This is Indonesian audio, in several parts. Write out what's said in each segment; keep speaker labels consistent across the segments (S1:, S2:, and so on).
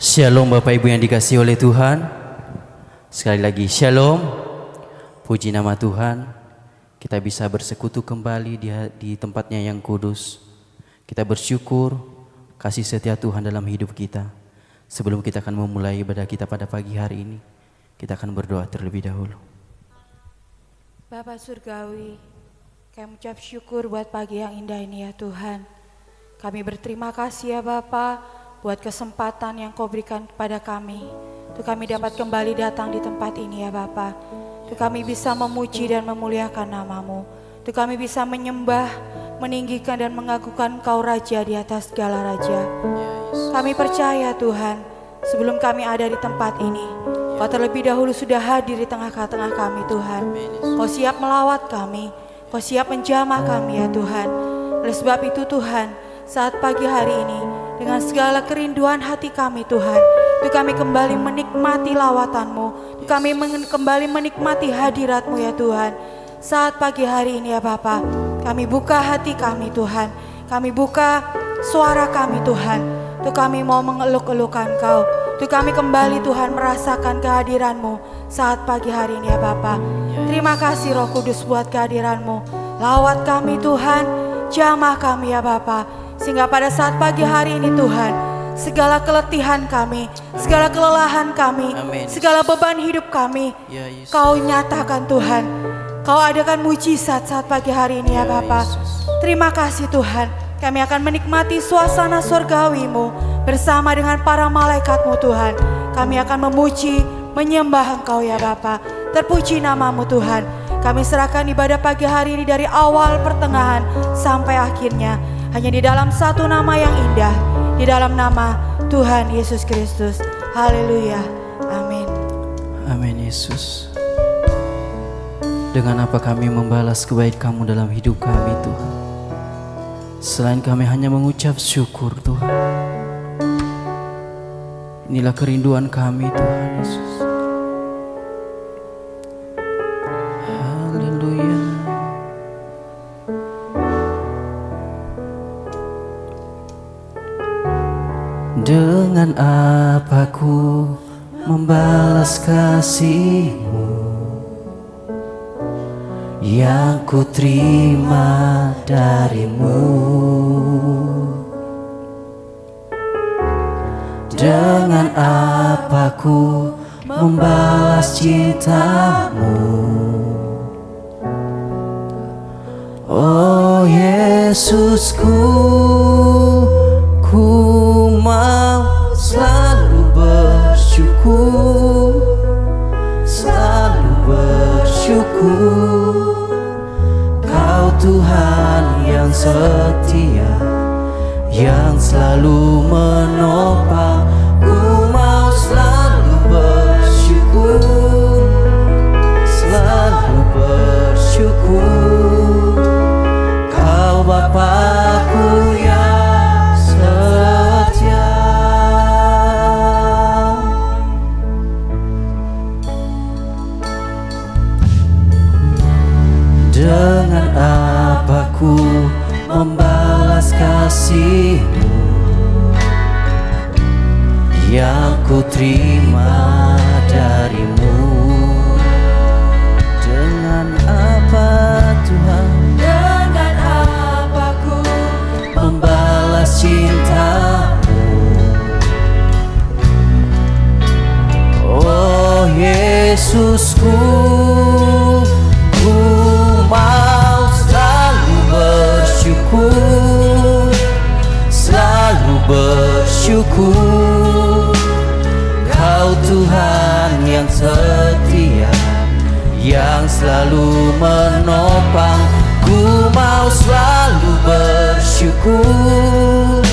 S1: Shalom Bapak Ibu yang dikasihi oleh Tuhan. Sekali lagi Shalom. Puji nama Tuhan. Kita bisa bersekutu kembali di tempatnya yang kudus. Kita bersyukur kasih setia Tuhan dalam hidup kita. Sebelum kita akan memulai ibadah kita pada pagi hari ini, kita akan berdoa terlebih dahulu.
S2: Bapa Surgawi, kami mengucap syukur buat pagi yang indah ini ya Tuhan. Kami berterima kasih ya Bapa buat kesempatan yang Kau berikan kepada kami, untuk kami dapat kembali datang di tempat ini ya Bapa, untuk kami bisa memuji dan memuliakan nama-Mu, untuk kami bisa menyembah, meninggikan dan mengagungkan Kau Raja di atas segala Raja. Kami percaya Tuhan, sebelum kami ada di tempat ini, Kau terlebih dahulu sudah hadir di tengah-tengah kami Tuhan. Kau siap melawat kami, Kau siap menjamah kami ya Tuhan. Oleh sebab itu Tuhan, saat pagi hari ini, dengan segala kerinduan hati kami Tuhan, untuk kami kembali menikmati lawatan-Mu, untuk kami kembali menikmati hadirat-Mu ya Tuhan. Saat pagi hari ini ya Bapa, kami buka hati kami Tuhan, kami buka suara kami Tuhan, untuk kami mau mengeluk-elukan Kau, untuk kami kembali Tuhan merasakan kehadiran-Mu saat pagi hari ini ya Bapa. Terima kasih Roh Kudus buat kehadiran-Mu. Lawat kami Tuhan, jamah kami ya Bapa, sehingga pada saat pagi hari ini Tuhan, segala keletihan kami, segala kelelahan kami, segala beban hidup kami, Kau nyatakan Tuhan. Kau adakan mujizat saat pagi hari ini ya Bapa. Terima kasih Tuhan, kami akan menikmati suasana surgawi-Mu bersama dengan para malaikat-Mu Tuhan. Kami akan memuji, menyembah Engkau ya Bapa. Terpuji nama-Mu Tuhan. Kami serahkan ibadah pagi hari ini dari awal, pertengahan, sampai akhirnya hanya di dalam satu nama yang indah, di dalam nama Tuhan Yesus Kristus. Haleluya. Amin.
S1: Amin Yesus. Dengan apa kami membalas kebaikan-Mu dalam hidup kami Tuhan, selain kami hanya mengucap syukur Tuhan. Inilah kerinduan kami Tuhan Yesus. Haleluya. Dengan apa ku membalas kasih-Mu yang ku terima dari-Mu? Dengan apa ku membalas cinta-Mu? Oh Yesusku, ku mau selalu bersyukur, selalu bersyukur. Kau Tuhan yang setia, yang selalu menopang. Ku mau selalu bersyukur, selalu bersyukur. Kau Bapa-Ku yang setia. Dengan apa ku membalas kasih-Mu yang ku terima dari-Mu? Dengan apa Tuhan?
S2: Dengan apa ku
S1: membalas cinta-Mu? Oh Yesusku, ku mau selalu bersyukur, selalu bersyukur. Kau Tuhan yang setia, yang selalu menopang. Ku mau selalu bersyukur,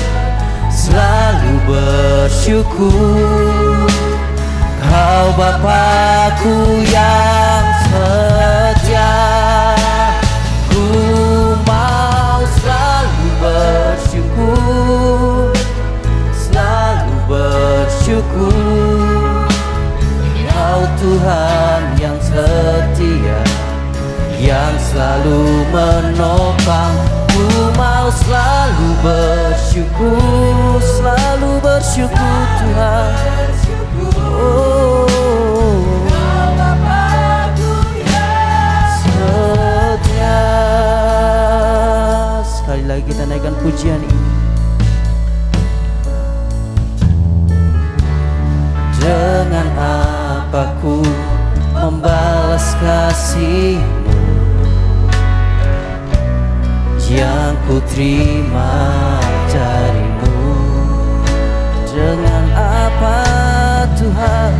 S1: selalu bersyukur. Kau Bapa-Ku yang setia. Ku mau selalu bersyukur, selalu bersyukur. Kau Tuhan yang setia, yang selalu menopang. Ku mau selalu bersyukur, selalu bersyukur Tuhan. pujian ini. Dengan apa ku membalas kasih-Mu yang ku terima darimu? Dengan apa Tuhan?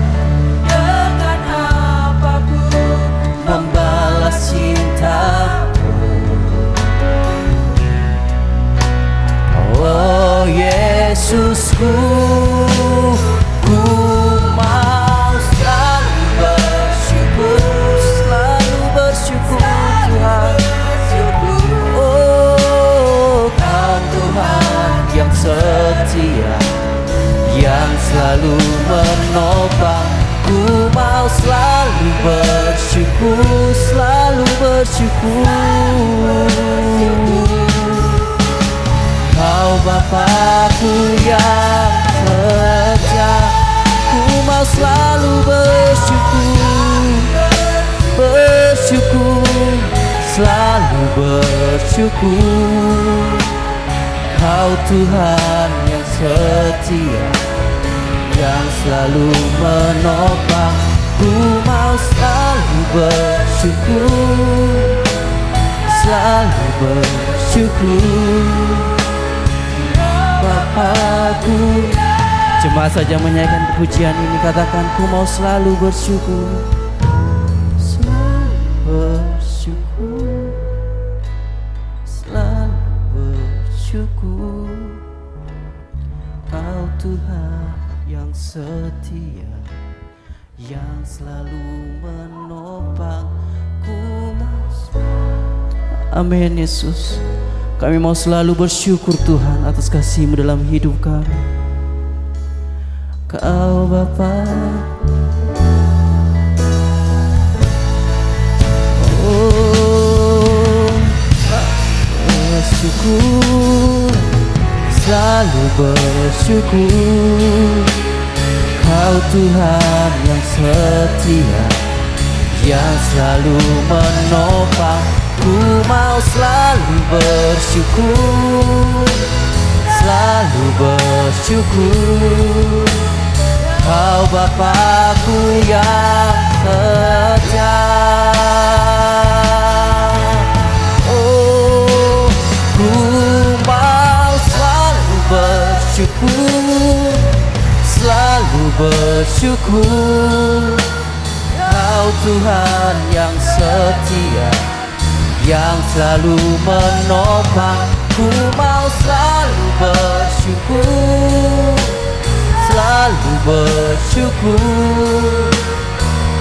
S1: Dengan apa ku membalas cinta-Mu? Oh Yesusku, ku mau selalu bersyukur, selalu bersyukur Tuhan. Oh Kau Tuhan yang setia, yang selalu menopang. Ku mau selalu bersyukur, selalu bersyukur. Kau Bapa-Ku yang setia, ku mau selalu bersyukur, bersyukur, selalu bersyukur. Kau Tuhan yang setia, yang selalu menopang. Ku mau selalu bersyukur, selalu bersyukur. Bapa-Ku, jemaat saja menyanyikan pujian ini, katakan ku mau selalu bersyukur, selalu bersyukur, selalu bersyukur. Kau Tuhan yang setia, yang selalu menopang. Ku mau amin Yesus. Kami mau selalu bersyukur Tuhan atas kasih-Mu dalam hidup kami. Kau Bapa, oh bersyukur, selalu bersyukur. Kau Tuhan yang setia, yang selalu menopang. Ku mau selalu bersyukur, selalu bersyukur. Kau Bapa-Ku yang setia. Oh, ku mau selalu bersyukur, selalu bersyukur. Kau Tuhan yang setia, yang selalu menopang. Ku mau selalu bersyukur, selalu bersyukur.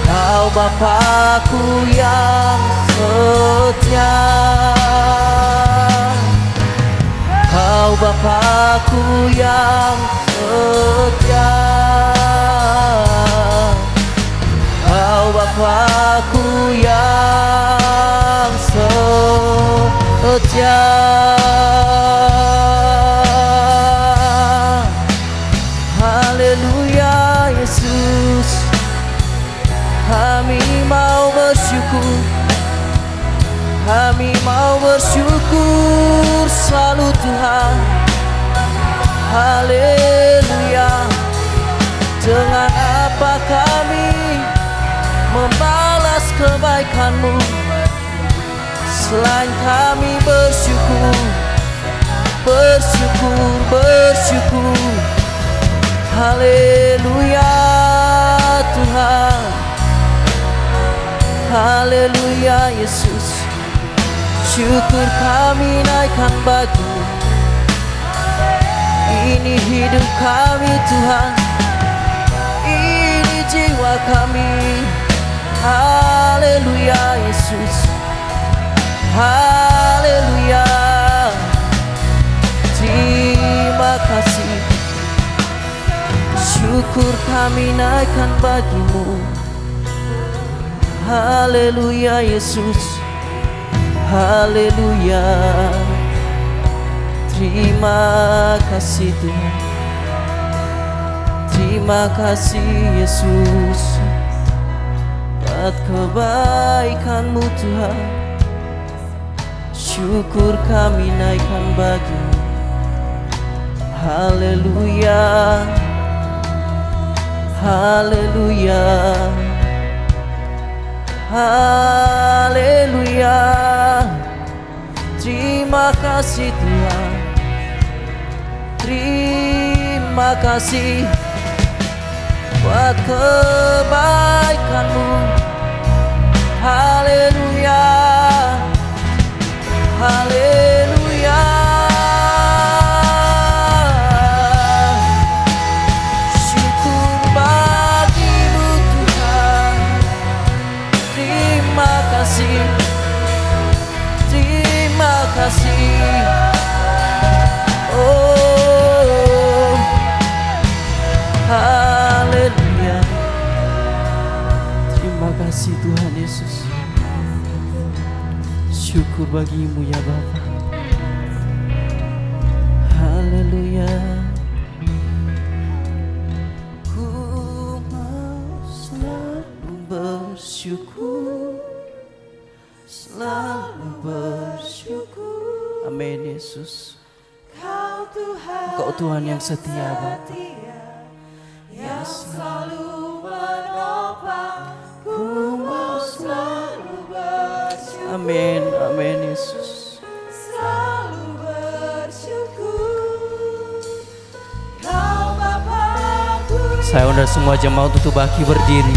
S1: Kau Bapa-Ku yang setia, Kau Bapa-Ku yang setia, Kau Bapa-Ku yang setia. Haleluya Yesus, kami mau bersyukur, kami mau bersyukur selalu Tuhan. Haleluya. Dengan apa kami membalas kebaikan-Mu, selain kami bersyukur, bersyukur, bersyukur. Haleluya Tuhan, haleluya Yesus. Syukur kami naikkan bagi-Mu. Ini hidup kami Tuhan, ini jiwa kami. Haleluya Yesus, haleluya. Terima kasih. Syukur kami naikkan bagi-Mu. Haleluya Yesus, haleluya. Terima kasih Tuhan, terima kasih Yesus. Buat kebaikan-Mu Tuhan, syukur kami naikkan bagi-Mu. Haleluya, haleluya, haleluya. Terima kasih Tuhan, terima kasih buat kebaikan-Mu. Haleluya, haleluya. Syukur bagi-Mu Tuhan. Terima kasih, terima kasih. Oh, haleluya. Terima kasih Tuhan Yesus. Syukur bagi-Mu ya Bapa. Haleluya. Ku mau selalu bersyukur, selalu bersyukur. Amin Yesus. Engkau Tuhan yang setia Bapa,
S2: yang selalu menopang. Ku mau selalu bersyukur,
S1: amin, amin Yesus.
S2: selalu bersyukur. Kau Bapakku.
S1: Saya undang semua jemaat untuk baki berdiri.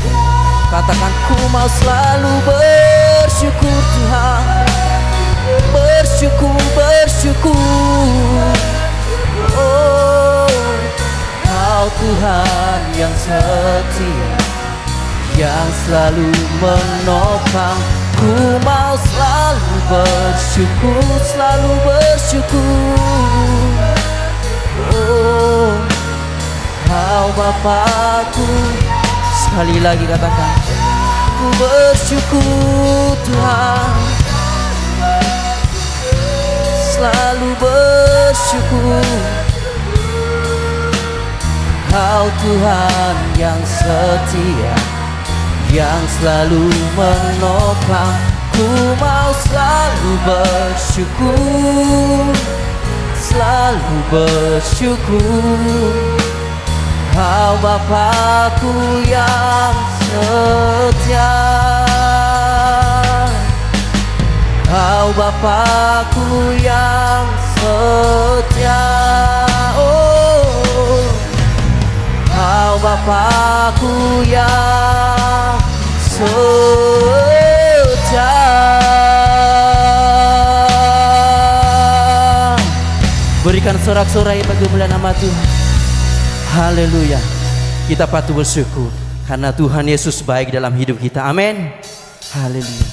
S1: Katakan, ku mau selalu bersyukur Tuhan. Bersyukur, bersyukur. Oh, Kau Tuhan yang setia, yang selalu menopang. Ku mau selalu bersyukur, selalu bersyukur. Oh, Kau Bapakku. Sekali lagi katakan, ku bersyukur Tuhan, selalu bersyukur. Kau Tuhan yang setia, yang selalu menopang. Ku mau selalu bersyukur, selalu bersyukur. Kau Bapakku yang setia, Kau Bapakku yang setia. Oh, Kau Bapakku yang setia. Berikan sorak-sorai bagi kemuliaan nama Tuhan. Haleluya. Kita patut bersyukur karena Tuhan Yesus baik dalam hidup kita. Amin. Haleluya.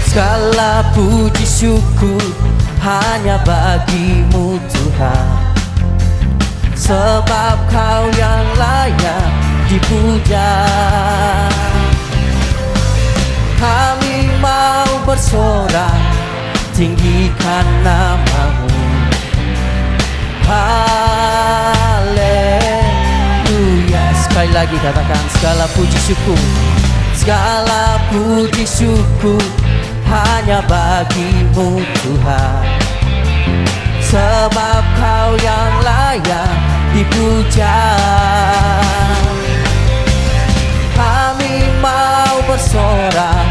S1: Segala puji syukur hanya bagi-Mu Tuhan, sebab Kau yang layak dipuja. Kami mau bersorak, tinggikan nama-Mu. Haleluya. Sekali lagi katakan, segala puji syukur, segala puji syukur hanya bagi-Mu Tuhan, sebab Kau yang layak dipuja. Kami mau bersorak,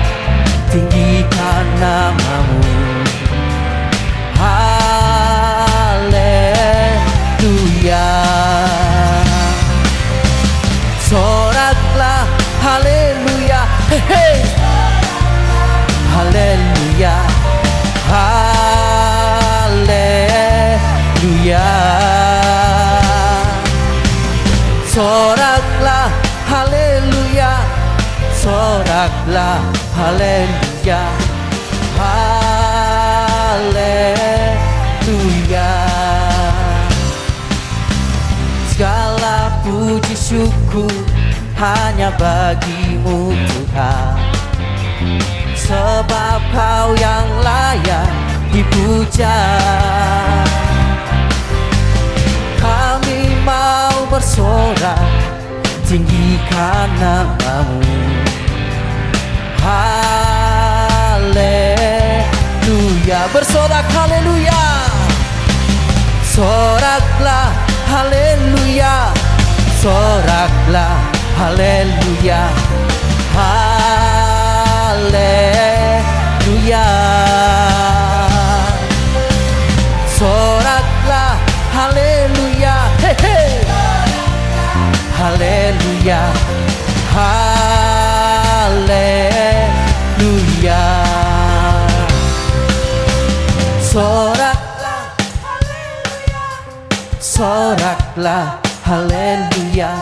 S1: tinggikan nama-Mu. Haleluya. Soraklah haleluya. Hey, hey. Haleluya. Haleluya. Soraklah haleluya, soraklah haleluya, haleluya. Segala puji syukur hanya bagi-Mu Tuhan, sebab Kau yang layak dipuja. Kami mau bersorak, bersorak, tinggikan namamu. Haleluya, bersorak haleluya. Soraklah haleluya, soraklah haleluya, haleluya. Soraklah haleluya, hey, hey. Haleluya, haleluya. Soraklah haleluya, soraklah haleluya,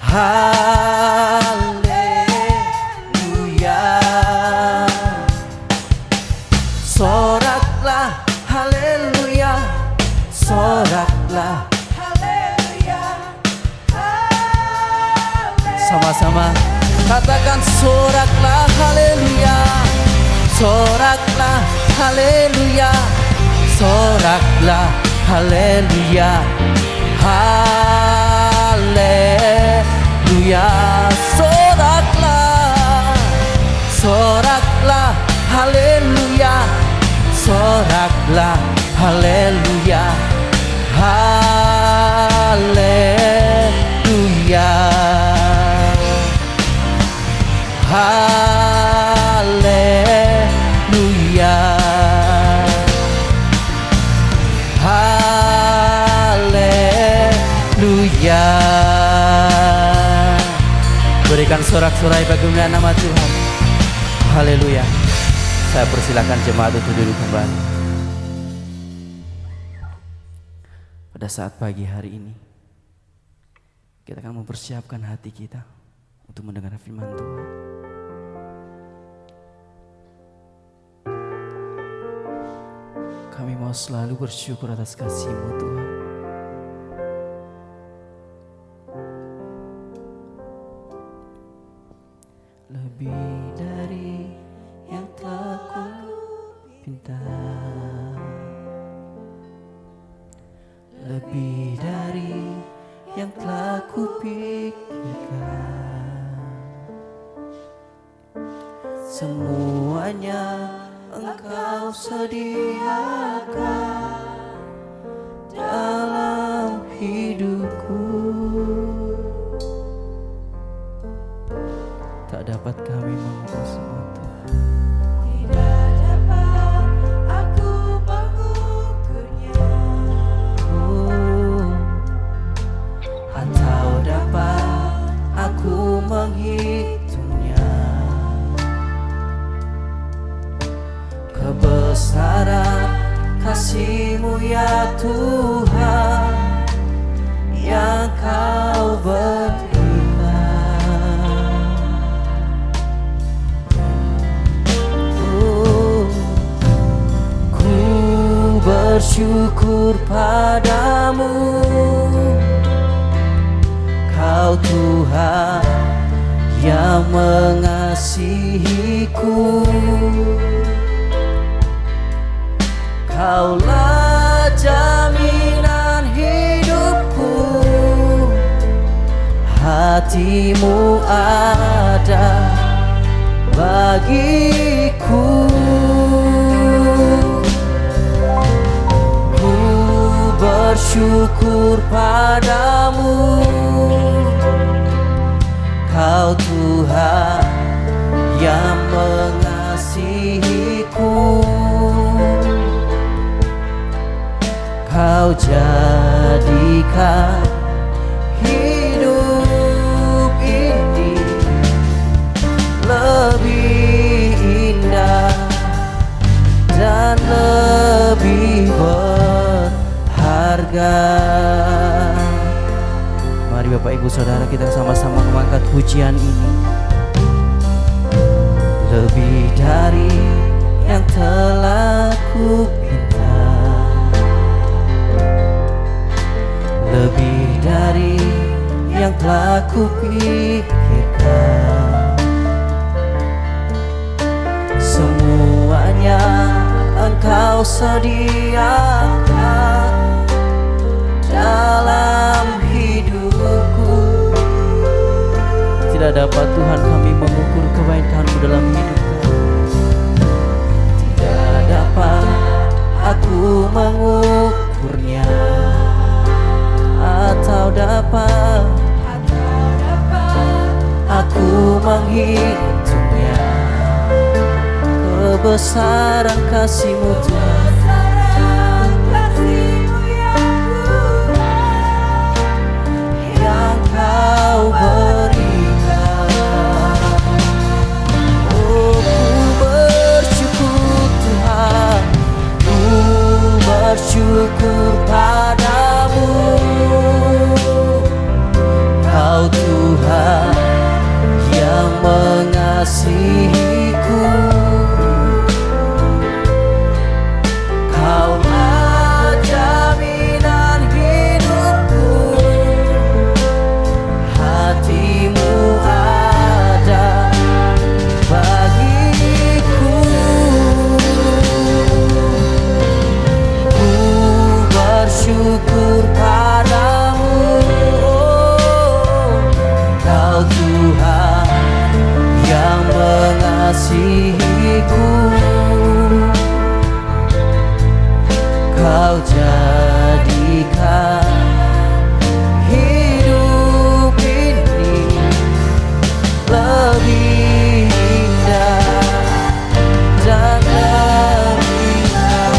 S1: haleluya. Soraklah haleluya, soraklah haleluya, haleluya. Sama-sama katakan soraklah haleluya, soraklah haleluya, soraklah haleluya, haleluya. Soraklah, soraklah haleluya, soraklah haleluya, haleluya, haleluya, haleluya. Berikan sorak-sorai bagi nama Tuhan. Haleluya. Saya persilakan jemaat untuk duduk kembali. Pada saat pagi hari ini, kita akan mempersiapkan hati kita untuk mendengar firman Tuhan. Kami mau selalu bersyukur atas kasih-Mu Tuhan. Lebih dari yang telah ku pinta, lebih dari yang telah ku pikirkan, semuanya Engkau sediakan dalam hidupku. Tak dapat kami mengukur semua Tuhan.
S2: Tidak dapat aku mengukurnya,
S1: Atau dapat aku menghitungnya. Kebesaran kasih-Mu ya Tuhan, yang Kau berikan. Ku bersyukur padamu, Kau Tuhan yang mengasihiku. Kaulah jaminan hidupku, hati-Mu ada bagiku. Ku bersyukur padamu, Kau Tuhan yang mengasihiku. Kau jadikan hidup ini lebih indah dan lebih berharga. Mari Bapak Ibu Saudara, kita sama-sama mengangkat pujian ini. Lebih dari yang telah ku pinta, lebih dari yang telah ku pikirkan, semuanya Engkau sediakan dalam hidup. dapat Tuhan kami mengukur kebaikan-Mu dalam hidup kami. Tidak dapat aku mengukurnya, atau dapat aku menghitungnya. Kebesaran kasih-Mu Tuhan, yang Kau berikan. Oh, ku bersyukur Tuhan, ku bersyukur padamu. Kau Tuhan yang mengasihiku. Kaulah jaminan hidupku, hati-Mu ada bagiku. Ku bersyukur padamu, oh, Kau Tuhan yang mengasihiku. Kau jadikan hidup ini lebih indah dan lebih indah.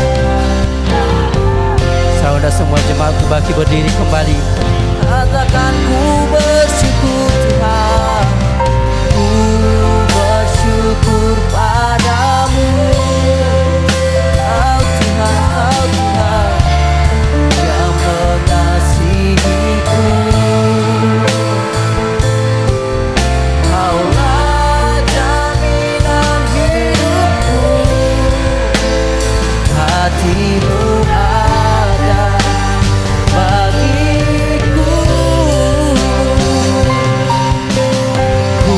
S1: Saudara semua jemaat bagi berdiri kembali. Katakan ku bersyukur Tuhan, ku bersyukur padamu. Kau Tuhan yang mengasihiku. Kaulah jaminan hidupku, hati-Mu ada bagiku. Ku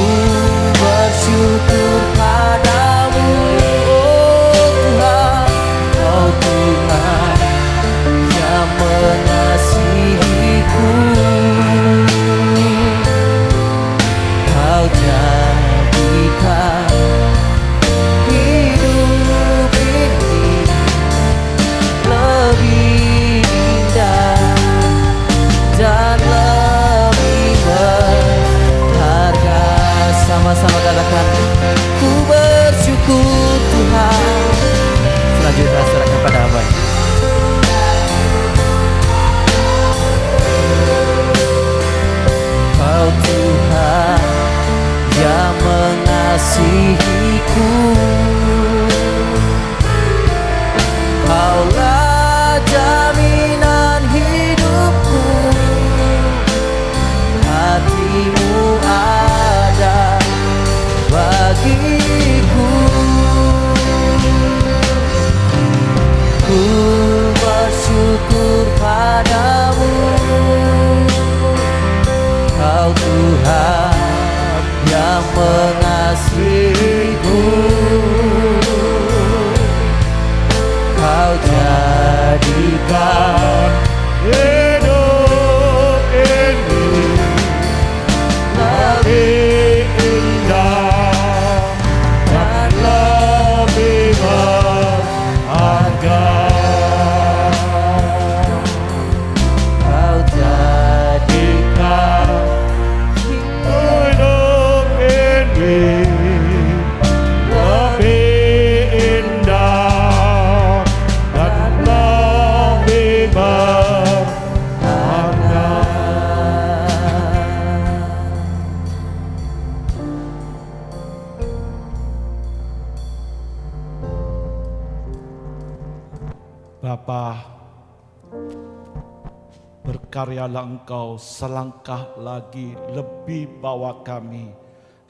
S1: bersyukur padamu, oh Tuhan, oh Tuhan yang mengasihiku. Kau jadikan hidup ini lebih indah dan lebih berharga. Sama-sama katakan, ku bersyukur Tuhan. Selanjutnya serahkan pada Abah. Kau Tuhan yang mengasihiku. Kaulah jaminan hidupku, hati-Mu ada bagiku. Ku bersyukur padamu, Kau Tuhan yang mengasihiku. Kau jadikan hidup ini lebih indah dan lebih berharga. Kau jadikan hidup ini lebih indah dan lebih berharga.
S3: Bapa, berkaryalah Engkau selangkah lagi lebih bawa kami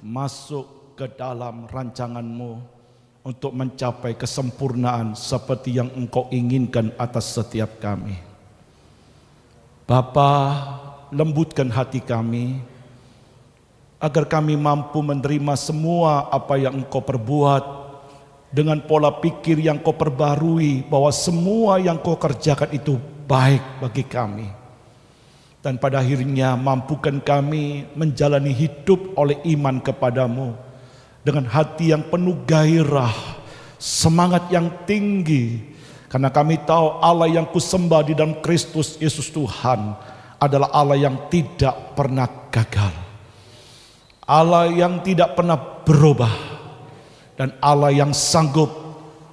S3: masuk ke dalam rancangan-Mu untuk mencapai kesempurnaan seperti yang Engkau inginkan atas setiap kami. Bapa, lembutkan hati kami agar kami mampu menerima semua apa yang Engkau perbuat dengan pola pikir yang Kau perbarui bahwa semua yang Kau kerjakan itu baik bagi kami. Dan pada akhirnya mampukan kami menjalani hidup oleh iman kepadamu dengan hati yang penuh gairah, semangat yang tinggi. Karena kami tahu Allah yang kusembah di dalam Kristus Yesus Tuhan adalah Allah yang tidak pernah gagal, Allah yang tidak pernah berubah, dan Allah yang sanggup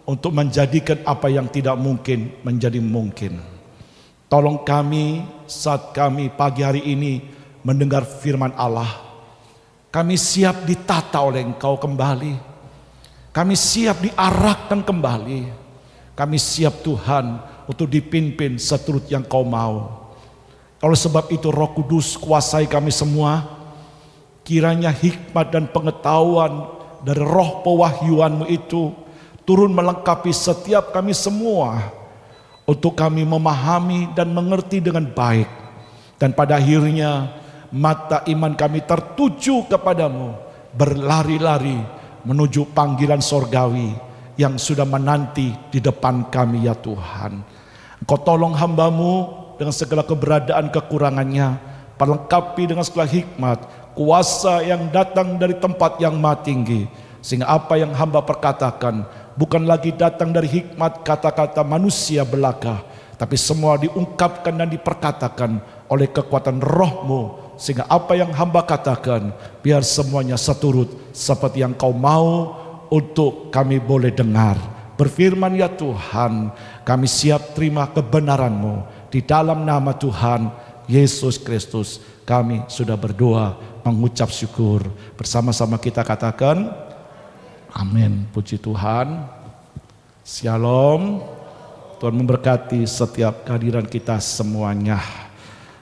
S3: untuk menjadikan apa yang tidak mungkin menjadi mungkin. Tolong kami saat kami pagi hari ini mendengar firman Allah. Kami siap ditata oleh Engkau kembali. Kami siap diarahkan kembali. Kami siap Tuhan untuk dipimpin seturut yang Kau mau. Oleh sebab itu Roh Kudus kuasai kami semua. Kiranya hikmat dan pengetahuan dari roh pewahyuan-Mu itu turun melengkapi setiap kami semua, untuk kami memahami dan mengerti dengan baik. Dan pada akhirnya mata iman kami tertuju kepadamu, berlari-lari menuju panggilan sorgawi yang sudah menanti di depan kami ya Tuhan. Engkau tolong hamba-Mu dengan segala keberadaan kekurangannya, perlengkapi dengan segala hikmat, kuasa yang datang dari tempat yang maha tinggi, sehingga apa yang hamba perkatakan bukan lagi datang dari hikmat kata-kata manusia belaka, tapi semua diungkapkan dan diperkatakan oleh kekuatan Roh-Mu, sehingga apa yang hamba katakan biar semuanya seturut seperti yang Kau mau untuk kami boleh dengar. Berfirman ya Tuhan, kami siap terima kebenaran-Mu. Di dalam nama Tuhan Yesus Kristus kami sudah berdoa, mengucap syukur. Bersama-sama kita katakan amin. Puji Tuhan. Shalom. Tuhan memberkati setiap kehadiran kita semuanya.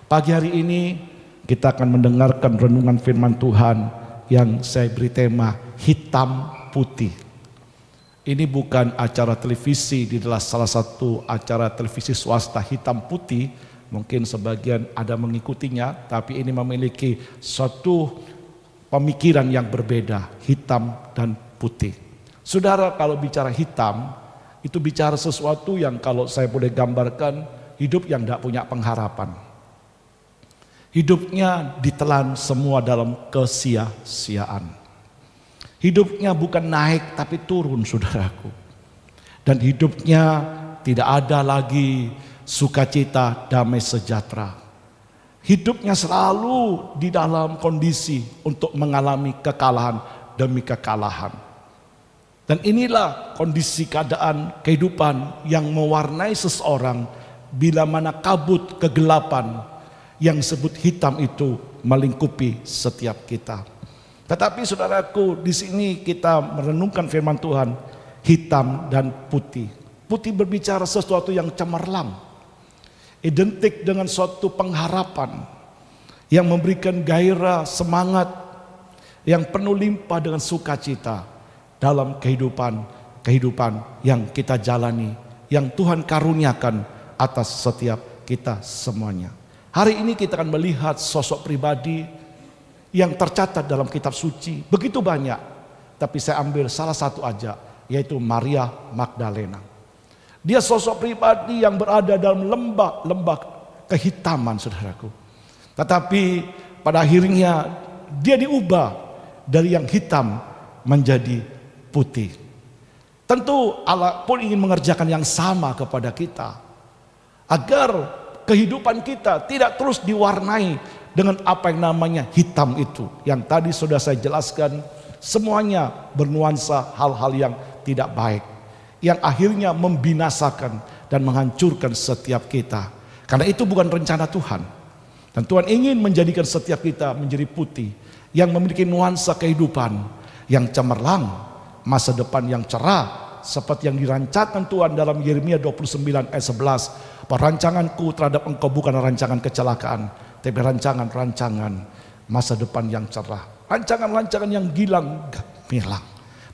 S3: Pagi hari ini kita akan mendengarkan renungan firman Tuhan yang saya beri tema hitam putih. Ini bukan acara televisi, di dalam salah satu acara televisi swasta hitam putih. Mungkin sebagian ada mengikutinya, tapi ini memiliki suatu pemikiran yang berbeda, hitam dan putih. Saudara, kalau bicara hitam, itu bicara sesuatu yang kalau saya boleh gambarkan, hidup yang tidak punya pengharapan. Hidupnya ditelan semua dalam kesia-siaan. Hidupnya bukan naik tapi turun, saudaraku. Dan hidupnya tidak ada lagi sukacita, damai sejahtera. Hidupnya selalu di dalam kondisi untuk mengalami kekalahan demi kekalahan. Dan inilah kondisi keadaan kehidupan yang mewarnai seseorang bila mana kabut kegelapan yang disebut hitam itu melingkupi setiap kita. Tetapi saudaraku, di sini kita merenungkan firman Tuhan, hitam dan putih. Putih berbicara sesuatu yang cemerlang, identik dengan suatu pengharapan yang memberikan gairah, semangat, yang penuh limpah dengan sukacita dalam kehidupan yang kita jalani, yang Tuhan karuniakan atas setiap kita semuanya. Hari ini kita akan melihat sosok pribadi yang tercatat dalam kitab suci begitu banyak, tapi saya ambil salah satu aja, yaitu Maria Magdalena. Dia sosok pribadi yang berada dalam lembah kehitaman, saudaraku. Tetapi pada akhirnya dia diubah dari yang hitam menjadi putih. Tentu Allah pun ingin mengerjakan yang sama kepada kita, agar kehidupan kita tidak terus diwarnai dengan apa yang namanya hitam itu. Yang tadi sudah saya jelaskan, semuanya bernuansa hal-hal yang tidak baik, yang akhirnya membinasakan dan menghancurkan setiap kita. Karena itu bukan rencana Tuhan. Dan Tuhan ingin menjadikan setiap kita menjadi putih, yang memiliki nuansa kehidupan yang cemerlang, masa depan yang cerah, seperti yang dirancangkan Tuhan dalam Yeremia 29 ayat 11. Perancanganku terhadap engkau bukan rancangan kecelakaan, tapi rancangan-rancangan masa depan yang cerah, rancangan-rancangan yang gilang gemilang.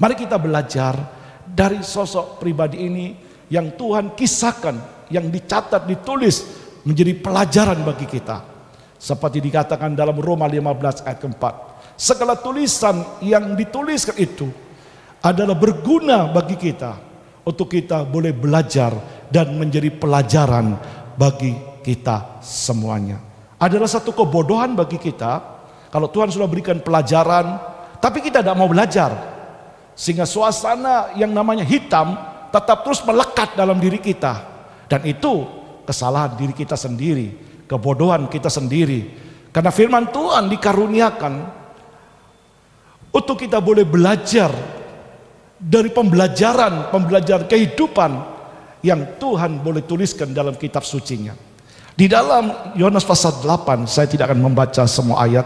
S3: Mari kita belajar dari sosok pribadi ini yang Tuhan kisahkan, yang dicatat, ditulis menjadi pelajaran bagi kita. Seperti dikatakan dalam Roma 15 ayat keempat, segala tulisan yang dituliskan itu adalah berguna bagi kita, untuk kita boleh belajar dan menjadi pelajaran bagi kita semuanya. adalah satu kebodohan bagi kita kalau Tuhan sudah berikan pelajaran, tapi kita tidak mau belajar. Sehingga suasana yang namanya hitam tetap terus melekat dalam diri kita. Dan itu kesalahan diri kita sendiri, kebodohan kita sendiri. Karena firman Tuhan dikaruniakan untuk kita boleh belajar dari pembelajaran kehidupan yang Tuhan boleh tuliskan dalam kitab sucinya. Di dalam Yohanes pasal 8, saya tidak akan membaca semua ayat.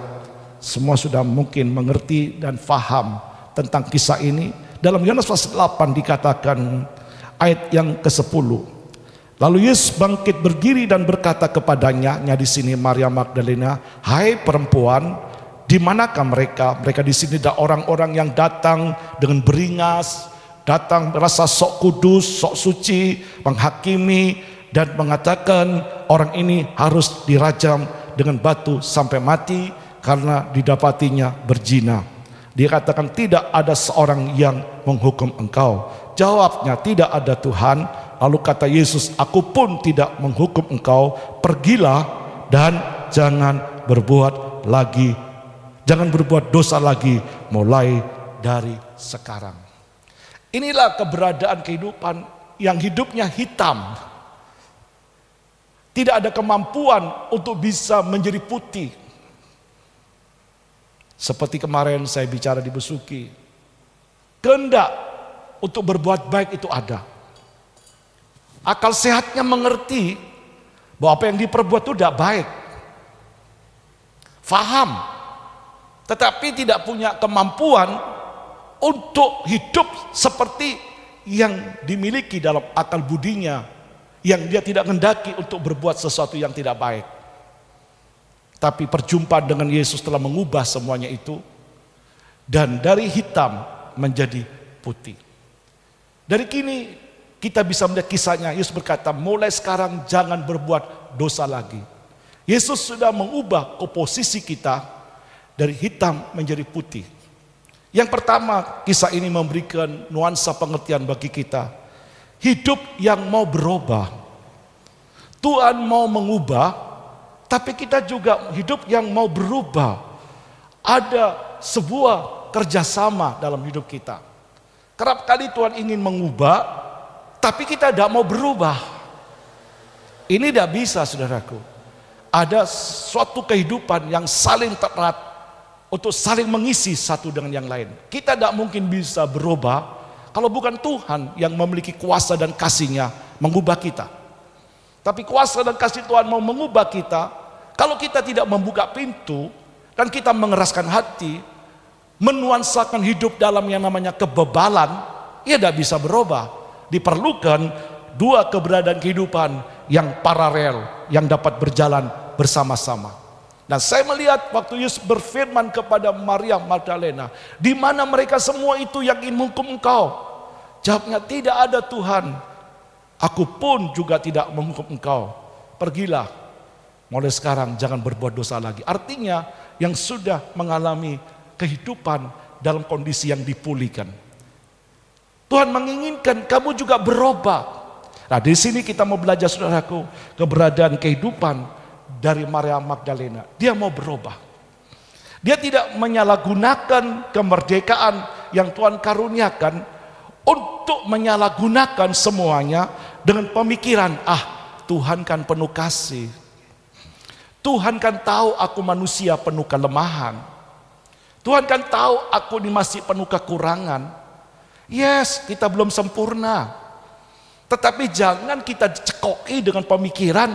S3: Semua sudah mungkin mengerti dan faham tentang kisah ini. Dalam Yohanes pasal 8 dikatakan ayat yang ke-10. Lalu Yesus bangkit berdiri dan berkata kepadanya, di sini Maria Magdalena, "Hai perempuan, di manakah mereka?" Mereka di sini adalah orang-orang yang datang dengan beringas, datang merasa sok kudus, sok suci, menghakimi dan mengatakan orang ini harus dirajam dengan batu sampai mati karena didapatinya berzina. Dia katakan, "Tidak ada seorang yang menghukum engkau." Jawabnya, "Tidak ada Tuhan." Lalu kata Yesus, "Aku pun tidak menghukum engkau. Pergilah dan jangan berbuat dosa lagi mulai dari sekarang." Inilah keberadaan kehidupan yang hidupnya hitam. Tidak ada kemampuan untuk bisa menjadi putih. Seperti kemarin saya bicara di Besuki, kehendak untuk berbuat baik itu ada. Akal sehatnya mengerti bahwa apa yang diperbuat itu tidak baik. Faham, tetapi tidak punya kemampuan untuk hidup seperti yang dimiliki dalam akal budinya, yang dia tidak hendaki untuk berbuat sesuatu yang tidak baik. Tapi perjumpaan dengan Yesus telah mengubah semuanya itu, dan dari hitam menjadi putih. Dari kini kita bisa melihat kisahnya. Yesus berkata, mulai sekarang jangan berbuat dosa lagi. Yesus sudah mengubah komposisi kita dari hitam menjadi putih. Yang pertama, kisah ini memberikan nuansa pengertian bagi kita. Hidup yang mau berubah. Tuhan mau mengubah, tapi kita juga hidup yang mau berubah. Ada sebuah kerjasama dalam hidup kita. Kerap kali Tuhan ingin mengubah, tapi kita tidak mau berubah. Ini tidak bisa, saudaraku. Ada suatu kehidupan yang saling erat untuk saling mengisi satu dengan yang lain. Kita tidak mungkin bisa berubah kalau bukan Tuhan yang memiliki kuasa dan kasih-Nya mengubah kita. Tapi kuasa dan kasih Tuhan mau mengubah kita. Kalau kita tidak membuka pintu dan kita mengeraskan hati, menuansakan hidup dalam yang namanya kebebalan, ya tidak bisa berubah. Diperlukan dua keberadaan kehidupan yang paralel, yang dapat berjalan bersama-sama. Dan saya melihat waktu Yesus berfirman kepada Maria Magdalena, "Di mana mereka semua itu yang ingin menghukum engkau?" Jawabnya, "Tidak ada Tuhan. Aku pun juga tidak menghukum engkau. Pergilah, mulai sekarang jangan berbuat dosa lagi." Artinya yang sudah mengalami kehidupan dalam kondisi yang dipulihkan. Tuhan menginginkan kamu juga berubah. Nah, di sini kita mau belajar, saudaraku, keberadaan kehidupan dari Maria Magdalena. Dia mau berubah. Dia tidak menyalahgunakan kemerdekaan yang Tuhan karuniakan untuk menyalahgunakan semuanya dengan pemikiran, Tuhan kan penuh kasih. Tuhan kan tahu aku manusia penuh kelemahan. Tuhan kan tahu aku ini masih penuh kekurangan. Yes, kita belum sempurna. Tetapi jangan kita cekoki dengan pemikiran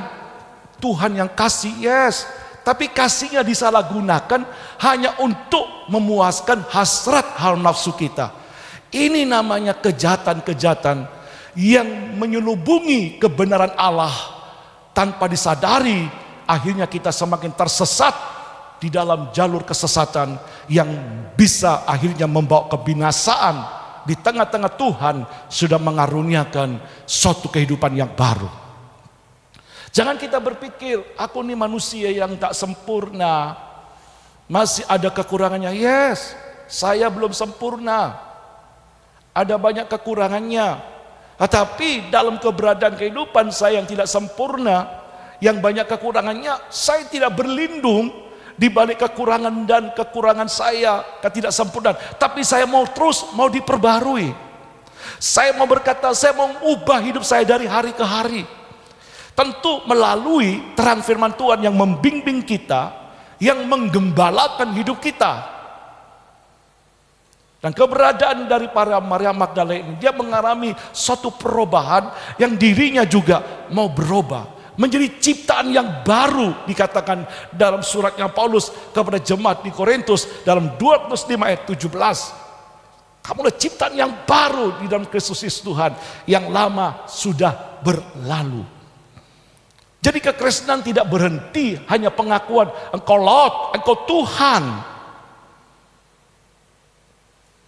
S3: Tuhan yang kasih, yes. Tapi kasihnya disalahgunakan hanya untuk memuaskan hasrat hawa nafsu kita. Ini namanya kejahatan-kejahatan yang menyelubungi kebenaran Allah. Tanpa disadari, akhirnya kita semakin tersesat di dalam jalur kesesatan yang bisa akhirnya membawa kebinasaan. Di tengah-tengah Tuhan sudah mengaruniakan suatu kehidupan yang baru. Jangan kita berpikir, aku ini manusia yang tak sempurna, masih ada kekurangannya. Yes, saya belum sempurna, ada banyak kekurangannya. Tetapi dalam keberadaan kehidupan saya yang tidak sempurna, yang banyak kekurangannya, saya tidak berlindung di balik kekurangan dan kekurangan saya, ketidaksempurnaan. Tapi saya mau terus, mau diperbarui. Saya mau berkata, saya mau ubah hidup saya dari hari ke hari. Tentu melalui terang firman Tuhan yang membimbing kita, yang menggembalakan hidup kita. Dan keberadaan dari para Maria Magdalena ini, dia mengalami suatu perubahan yang dirinya juga mau berubah menjadi ciptaan yang baru, dikatakan dalam suratnya Paulus kepada jemaat di Korintus dalam 25 ayat 17. Kamu adalah ciptaan yang baru di dalam Kristus Yesus Tuhan, yang lama sudah berlalu. Jadi kekristenan tidak berhenti hanya pengakuan engkau Lord, engkau Tuhan.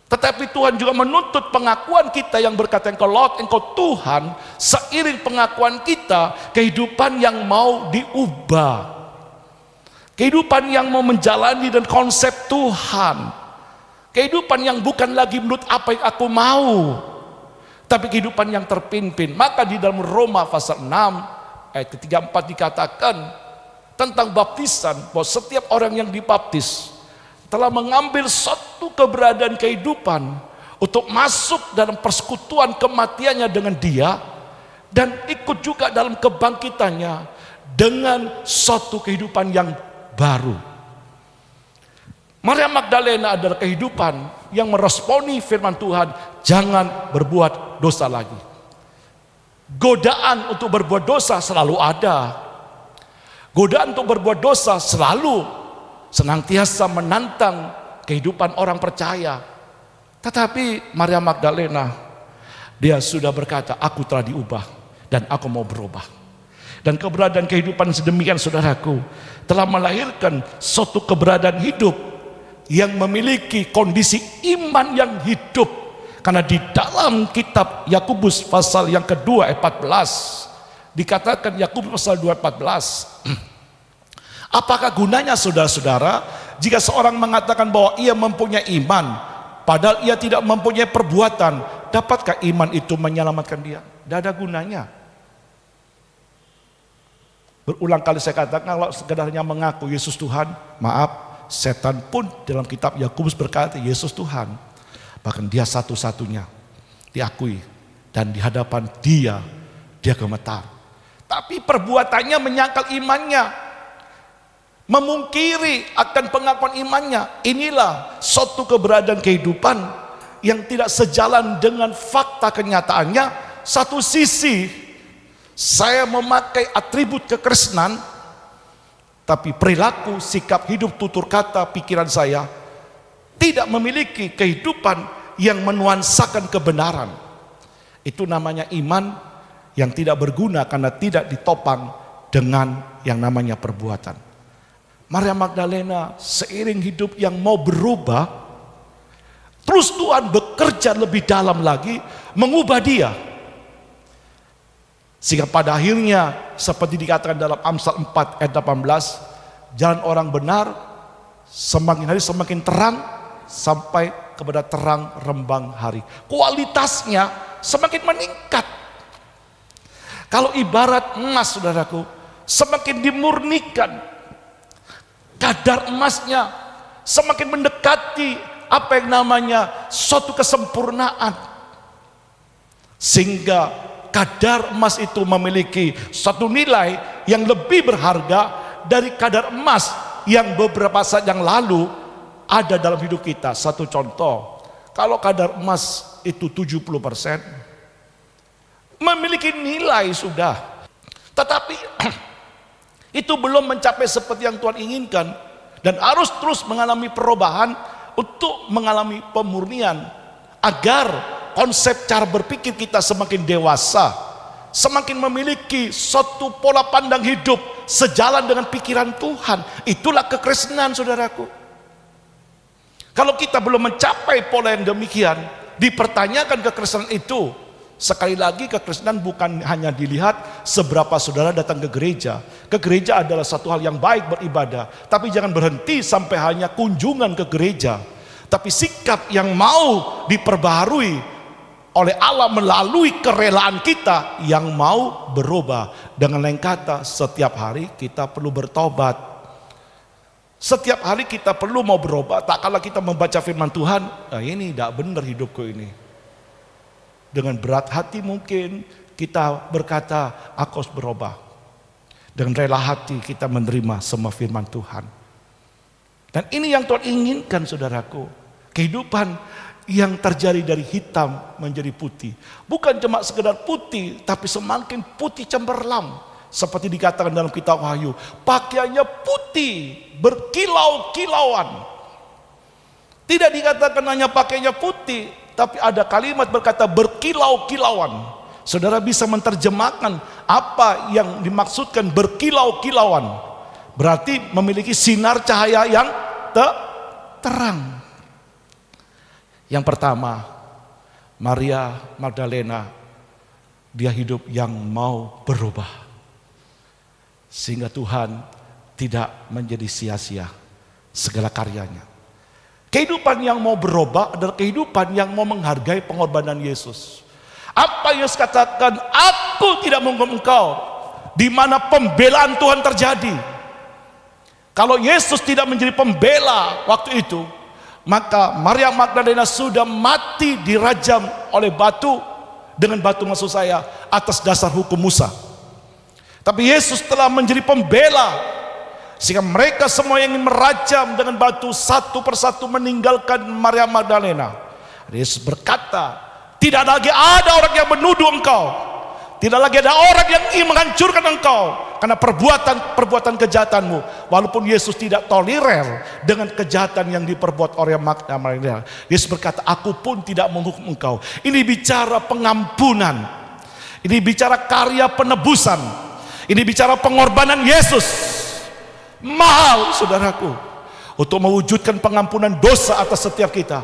S3: Tetapi Tuhan juga menuntut pengakuan kita yang berkata engkau Lord, engkau Tuhan, seiring pengakuan kita, kehidupan yang mau diubah. Kehidupan yang mau menjalani dan konsep Tuhan. Kehidupan yang bukan lagi menurut apa yang aku mau, tapi kehidupan yang terpimpin. Maka di dalam Roma pasal 6 ayat ketiga 4 dikatakan tentang baptisan, bahwa setiap orang yang dibaptis telah mengambil satu keberadaan kehidupan untuk masuk dalam persekutuan kematiannya dengan Dia, dan ikut juga dalam kebangkitannya dengan suatu kehidupan yang baru. Maria Magdalena adalah kehidupan yang meresponi firman Tuhan, jangan berbuat dosa lagi. Godaan untuk berbuat dosa selalu ada. Godaan untuk berbuat dosa selalu senantiasa menantang kehidupan orang percaya. Tetapi Maria Magdalena, dia sudah berkata, aku telah diubah dan aku mau berubah. Dan keberadaan kehidupan sedemikian, saudaraku, telah melahirkan suatu keberadaan hidup yang memiliki kondisi iman yang hidup. Karena di dalam kitab Yakobus pasal yang kedua ayat 14 dikatakan, Yakobus pasal 2 ayat 14, apakah gunanya saudara-saudara jika seorang mengatakan bahwa ia mempunyai iman padahal ia tidak mempunyai perbuatan? Dapatkah iman itu menyelamatkan dia? Tidak ada gunanya. Berulang kali saya katakan, kalau sekedarnya mengaku Yesus Tuhan, maaf, setan pun dalam kitab Yakobus berkata Yesus Tuhan. Bahkan dia satu-satunya diakui, dan di hadapan dia gemetar. Tapi perbuatannya menyangkal imannya, memungkiri akan pengakuan imannya. Inilah suatu keberadaan kehidupan yang tidak sejalan dengan fakta kenyataannya. Satu sisi saya memakai atribut kekristenan, tapi perilaku, sikap hidup, tutur kata, pikiran saya tidak memiliki kehidupan yang menuansakan kebenaran. Itu namanya iman yang tidak berguna karena tidak ditopang dengan yang namanya perbuatan. Maria Magdalena seiring hidup yang mau berubah, terus Tuhan bekerja lebih dalam lagi mengubah dia. Sehingga pada akhirnya seperti dikatakan dalam Amsal 4 ayat 18, jalan orang benar semakin hari semakin terang sampai kepada terang rembang hari. Kualitasnya semakin meningkat. Kalau ibarat emas, saudaraku, semakin dimurnikan, kadar emasnya semakin mendekati apa yang namanya suatu kesempurnaan, sehingga kadar emas itu memiliki satu nilai yang lebih berharga dari kadar emas yang beberapa saat yang lalu ada dalam hidup kita. Satu contoh, kalau kadar emas itu 70% memiliki nilai sudah, tetapi itu belum mencapai seperti yang Tuhan inginkan, dan harus terus mengalami perubahan untuk mengalami pemurnian agar konsep cara berpikir kita semakin dewasa, semakin memiliki suatu pola pandang hidup sejalan dengan pikiran Tuhan. Itulah kekristenan, saudaraku. Kalau kita belum mencapai pola yang demikian, dipertanyakan kekristenan itu. Sekali lagi, kekristenan bukan hanya dilihat seberapa saudara datang ke gereja. Ke gereja adalah satu hal yang baik, beribadah, tapi jangan berhenti sampai hanya kunjungan ke gereja. Tapi sikap yang mau diperbaharui oleh Allah melalui kerelaan kita yang mau berubah. Dengan lain kata, setiap hari kita perlu bertobat. Setiap hari kita perlu mau berubah. Tak kala kita membaca firman Tuhan, nah ini tidak benar hidupku ini. Dengan berat hati mungkin kita berkata, aku harus berubah. Dengan rela hati kita menerima semua firman Tuhan. Dan ini yang Tuhan inginkan, saudaraku. Kehidupan yang terjadi dari hitam menjadi putih. Bukan cuma sekedar putih, tapi semakin putih cemerlang. Seperti dikatakan dalam kitab Wahyu, pakaiannya putih, berkilau-kilauan. Tidak dikatakan hanya pakaiannya putih, tapi ada kalimat berkata berkilau-kilauan. Saudara bisa menerjemahkan apa yang dimaksudkan berkilau-kilauan. Berarti memiliki sinar cahaya yang terang. Yang pertama, Maria Magdalena, dia hidup yang mau berubah. Sehingga Tuhan tidak menjadi sia-sia segala karyanya. Kehidupan yang mau berubah adalah kehidupan yang mau menghargai pengorbanan Yesus. Apa Yesus katakan, aku tidak menghukum engkau, di mana pembelaan Tuhan terjadi. Kalau Yesus tidak menjadi pembela waktu itu, maka Maria Magdalena sudah mati dirajam oleh batu, dengan batu maksud saya atas dasar hukum Musa. Tapi Yesus telah menjadi pembela, sehingga mereka semua yang ingin merajam dengan batu satu persatu meninggalkan Maria Magdalena. Yesus berkata, tidak lagi ada orang yang menuduh engkau, tidak lagi ada orang yang ingin menghancurkan engkau karena perbuatan kejahatanmu. Walaupun Yesus tidak tolerir dengan kejahatan yang diperbuat oleh Magdalena, Yesus berkata, aku pun tidak menghukum engkau. Ini bicara pengampunan, ini bicara karya penebusan, ini bicara pengorbanan Yesus. Mahal, saudaraku, untuk mewujudkan pengampunan dosa atas setiap kita.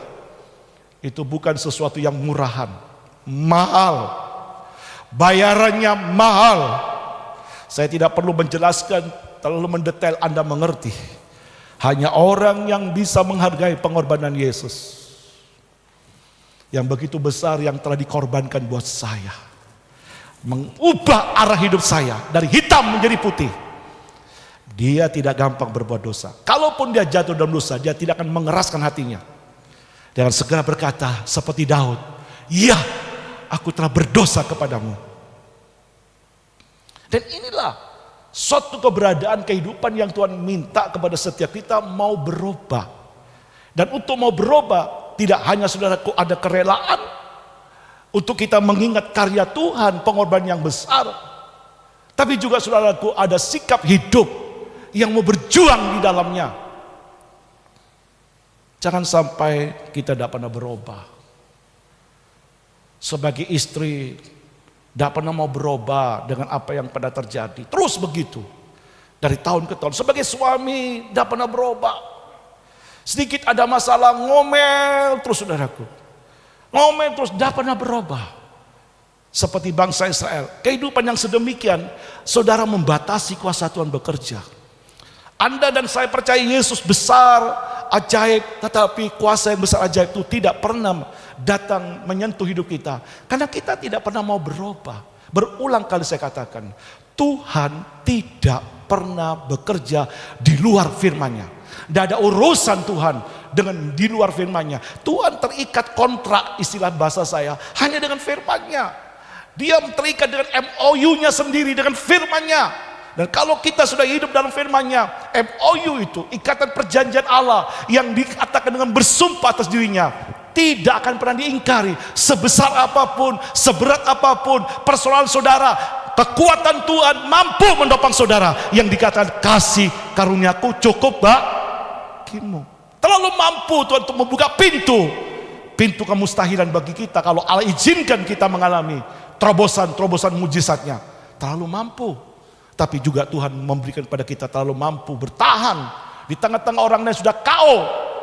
S3: Itu bukan sesuatu yang murahan, mahal, bayarannya mahal. Saya tidak perlu menjelaskan terlalu mendetail, Anda mengerti. Hanya orang yang bisa menghargai pengorbanan Yesus, yang begitu besar, yang telah dikorbankan buat saya, mengubah arah hidup saya dari hitam menjadi putih. Dia tidak gampang berbuat dosa. Kalaupun dia jatuh dalam dosa, dia tidak akan mengeraskan hatinya. Dia akan segera berkata seperti Daud, ya, aku telah berdosa kepadamu. Dan inilah suatu keberadaan kehidupan yang Tuhan minta kepada setiap kita, mau berubah. Dan untuk mau berubah, tidak hanya saudaraku ada kerelaan untuk kita mengingat karya Tuhan, pengorbanan yang besar, tapi juga saudaraku ada sikap hidup yang mau berjuang di dalamnya. Jangan sampai kita tidak pernah berubah. Sebagai istri tidak pernah mau berubah dengan apa yang pernah terjadi. Terus begitu dari tahun ke tahun. Sebagai suami tidak pernah berubah. Sedikit ada masalah ngomel terus, saudaraku. Ngomel terus, tidak pernah berubah. Seperti bangsa Israel, kehidupan yang sedemikian, saudara membatasi kuasa Tuhan bekerja. Anda dan saya percaya Yesus besar, ajaib, tetapi kuasa yang besar ajaib itu tidak pernah datang menyentuh hidup kita. Karena kita tidak pernah mau berubah. Berulang kali saya katakan, Tuhan tidak pernah bekerja di luar firman-Nya. Tidak ada urusan Tuhan dengan di luar firman-Nya. Tuhan terikat kontrak, istilah bahasa saya, hanya dengan firman-Nya. Dia terikat dengan MOU-nya sendiri, dengan firman-Nya. Dan kalau kita sudah hidup dalam firman-Nya, MOU itu ikatan perjanjian Allah yang dikatakan dengan bersumpah atas dirinya, tidak akan pernah diingkari. Sebesar apapun, seberat apapun persoalan saudara, kekuatan Tuhan mampu mendopang saudara. Yang dikatakan kasih karuniaku cukup bagimu. Terlalu mampu Tuhan untuk membuka pintu kemustahilan bagi kita. Kalau Allah izinkan kita mengalami terobosan mujizatnya, terlalu mampu. Tapi juga Tuhan memberikan kepada kita terlalu mampu bertahan di tengah-tengah orang yang sudah KO,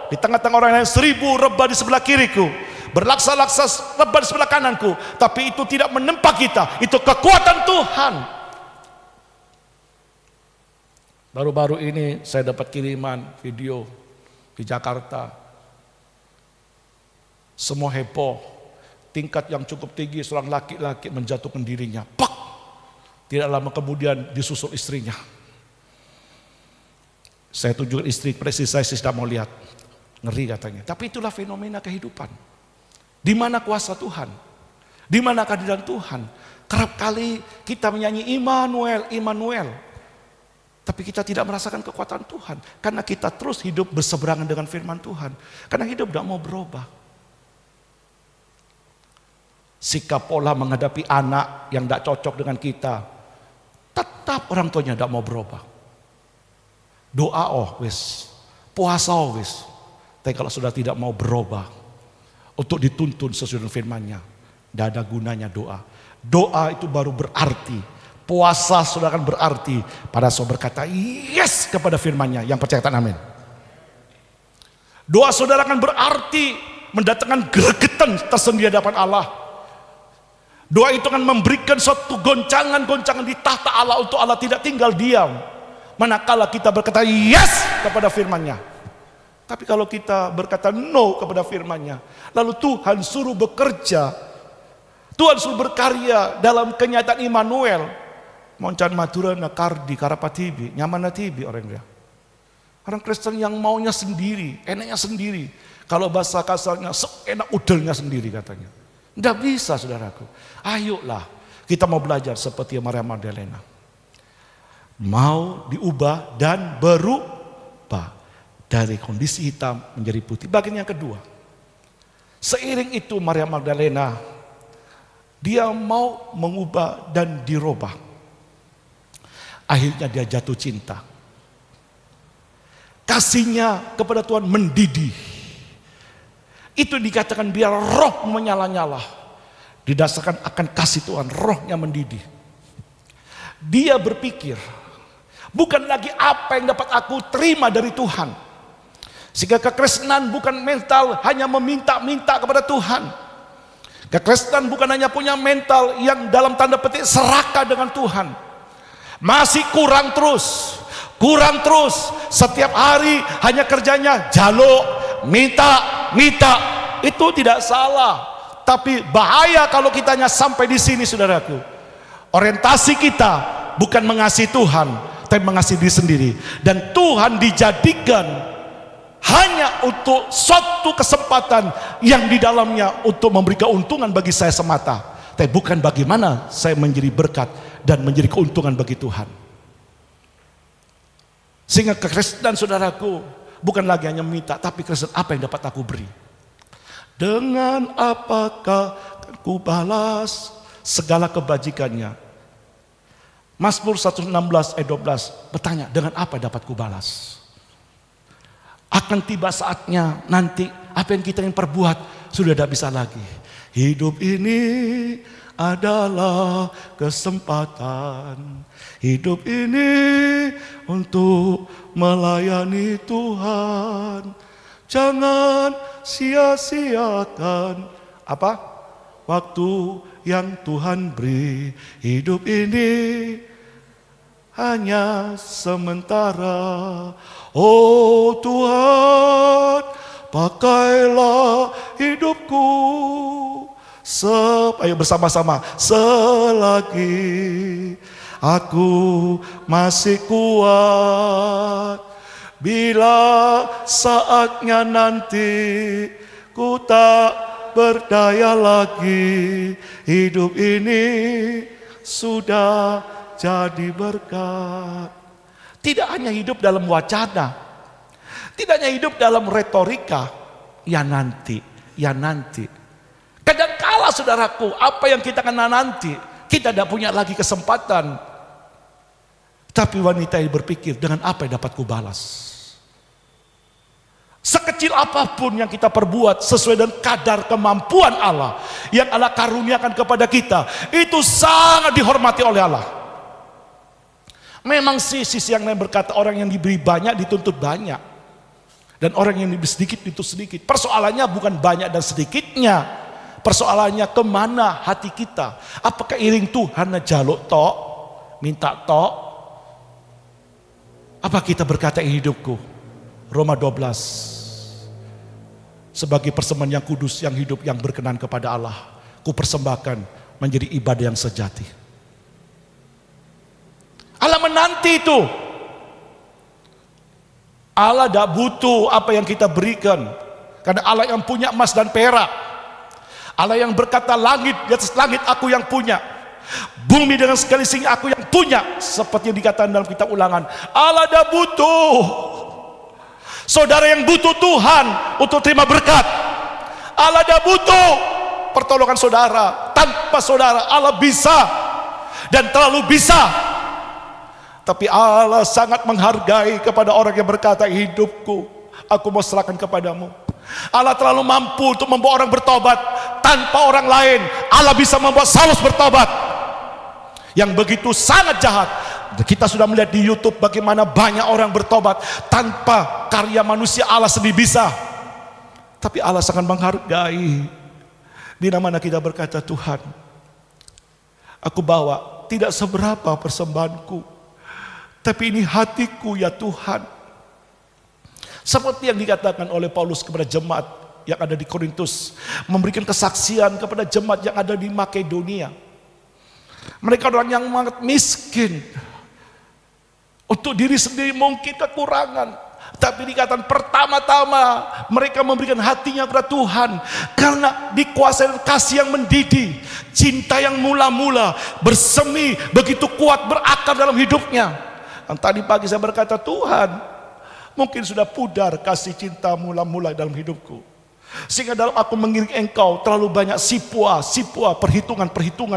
S3: di tengah-tengah orang yang 1000 rebah di sebelah kiriku, berlaksa-laksa rebah di sebelah kananku, tapi itu tidak menempa kita. Itu kekuatan Tuhan. Baru-baru ini saya dapat kiriman video di Jakarta. Semua heboh, tingkat yang cukup tinggi, seorang laki-laki menjatuhkan dirinya. Pak! Tidak lama kemudian disusul istrinya. Saya tunjukkan istri, istri saya tidak mau lihat. Ngeri katanya. Tapi itulah fenomena kehidupan. Di mana kuasa Tuhan? Di mana kehadiran Tuhan? Kerap kali kita menyanyi Immanuel, Immanuel. Tapi kita tidak merasakan kekuatan Tuhan. Karena kita terus hidup berseberangan dengan firman Tuhan. Karena hidup tidak mau berubah. Sikap pola menghadapi anak yang tidak cocok dengan kita. Tetap orang tuanya tidak mau berubah. Doa wis. Puasa wis. Tapi kalau sudah tidak mau berubah. Untuk dituntun sesuai dengan firman-Nya. Tidak ada gunanya doa. Doa itu baru berarti. Puasa sudah akan berarti pada saudara berkata yes kepada firman-Nya. Yang percaya katakan amin. Doa saudara akan berarti mendatangkan gregetan tersendiri di hadapan Allah. Doa itu akan memberikan suatu goncangan-goncangan di tahta Allah untuk Allah tidak tinggal diam. Manakala kita berkata yes kepada firman-Nya. Tapi kalau kita berkata no kepada firman-Nya, lalu Tuhan suruh bekerja, Tuhan suruh berkarya dalam kenyataan Immanuel. Moncan Madura Nakardi Karapatibi Nyamana tibi orang dia. Orang Kristen yang maunya sendiri, enaknya sendiri. Kalau bahasa kasarnya seenak udelnya sendiri katanya. Tidak bisa saudaraku. Ayolah kita mau belajar seperti Maria Magdalena. Mau diubah dan berubah dari kondisi hitam menjadi putih. Bagian yang kedua. Seiring itu Maria Magdalena dia mau mengubah dan dirubah. Akhirnya dia jatuh cinta. Kasihnya kepada Tuhan mendidih. Itu dikatakan biar roh menyala-nyala. Didasarkan akan kasih Tuhan, rohnya mendidih. Dia berpikir, bukan lagi apa yang dapat aku terima dari Tuhan. Sehingga kekristenan bukan mental hanya meminta-minta kepada Tuhan. Kekristenan bukan hanya punya mental yang dalam tanda petik serakah dengan Tuhan. Masih kurang terus. Setiap hari hanya kerjanya jaluk, minta. Itu tidak salah. Tapi bahaya kalau kita hanya sampai di sini saudaraku. Orientasi kita bukan mengasihi Tuhan, tapi mengasihi diri sendiri. Dan Tuhan dijadikan hanya untuk suatu kesempatan yang di dalamnya untuk memberi keuntungan bagi saya semata. Tapi bukan bagaimana saya menjadi berkat dan menjadi keuntungan bagi Tuhan. Sehingga kekristenan saudaraku bukan lagi hanya minta, tapi Kristen apa yang dapat aku beri. Dengan apakah aku balas segala kebajikannya. Mazmur 116 ayat 12 bertanya, dengan apa dapat ku balas? Akan tiba saatnya nanti apa yang kita ingin perbuat sudah tidak bisa lagi. Hidup ini adalah kesempatan. Hidup ini untuk melayani Tuhan. Jangan sia-siakan apa? Waktu yang Tuhan beri. Hidup ini hanya sementara. Oh Tuhan, pakailah hidupku. Ayo bersama-sama. Selagi aku masih kuat, bila saatnya nanti ku tak berdaya lagi, hidup ini sudah jadi berkat. Tidak hanya hidup dalam wacana, tidak hanya hidup dalam retorika, ya nanti. Kadangkala saudaraku, apa yang kita kena nanti, kita tidak punya lagi kesempatan. Tapi wanita ini berpikir, dengan apa yang dapat ku balas? Sekecil apapun yang kita perbuat sesuai dengan kadar kemampuan Allah yang Allah karuniakan kepada kita, itu sangat dihormati oleh Allah. Memang sisi yang lain berkata orang yang diberi banyak dituntut banyak, dan orang yang diberi sedikit dituntut sedikit. Persoalannya bukan banyak dan sedikitnya, persoalannya kemana hati kita. Apakah iring Tuhan jaluk tok, minta tok? Apa kita berkata hidupku, Roma 12, sebagai persembahan yang kudus, yang hidup, yang berkenan kepada Allah. aku persembahkan menjadi ibadah yang sejati. Allah menanti itu. Allah tidak butuh apa yang kita berikan, karena Allah yang punya emas dan perak. Allah yang berkata, langit di atas langit aku yang punya, bumi dengan segala isinya aku yang punya, seperti yang dikatakan dalam kitab Ulangan. Allah tidak butuh. Saudara yang butuh Tuhan untuk terima berkat. Allah tidak butuh pertolongan saudara. Tanpa saudara Allah bisa, dan terlalu bisa. Tapi Allah sangat menghargai kepada orang yang berkata, hidupku aku mau serahkan kepadamu. Allah terlalu mampu untuk membawa orang bertobat. Tanpa orang lain Allah bisa membuat Saulus bertobat yang begitu sangat jahat. Kita sudah melihat di YouTube bagaimana banyak orang bertobat tanpa karya manusia. Allah sendiri bisa. Tapi Allah sangat menghargai. Bila mana kita berkata, Tuhan, aku bawa tidak seberapa persembahanku, tapi ini hatiku ya Tuhan. Seperti yang dikatakan oleh Paulus kepada jemaat yang ada di Korintus, memberikan kesaksian kepada jemaat yang ada di Makedonia. Mereka orang yang sangat miskin. Untuk diri sendiri mungkin kekurangan, tapi dikatakan pertama-tama mereka memberikan hatinya kepada Tuhan, karena dikuasai kasih yang mendidih, cinta yang mula-mula bersemi begitu kuat berakar dalam hidupnya. Dan tadi pagi saya berkata, Tuhan, mungkin sudah pudar kasih cinta mula-mula dalam hidupku, sehingga dalam aku mengiring Engkau terlalu banyak sipua perhitungan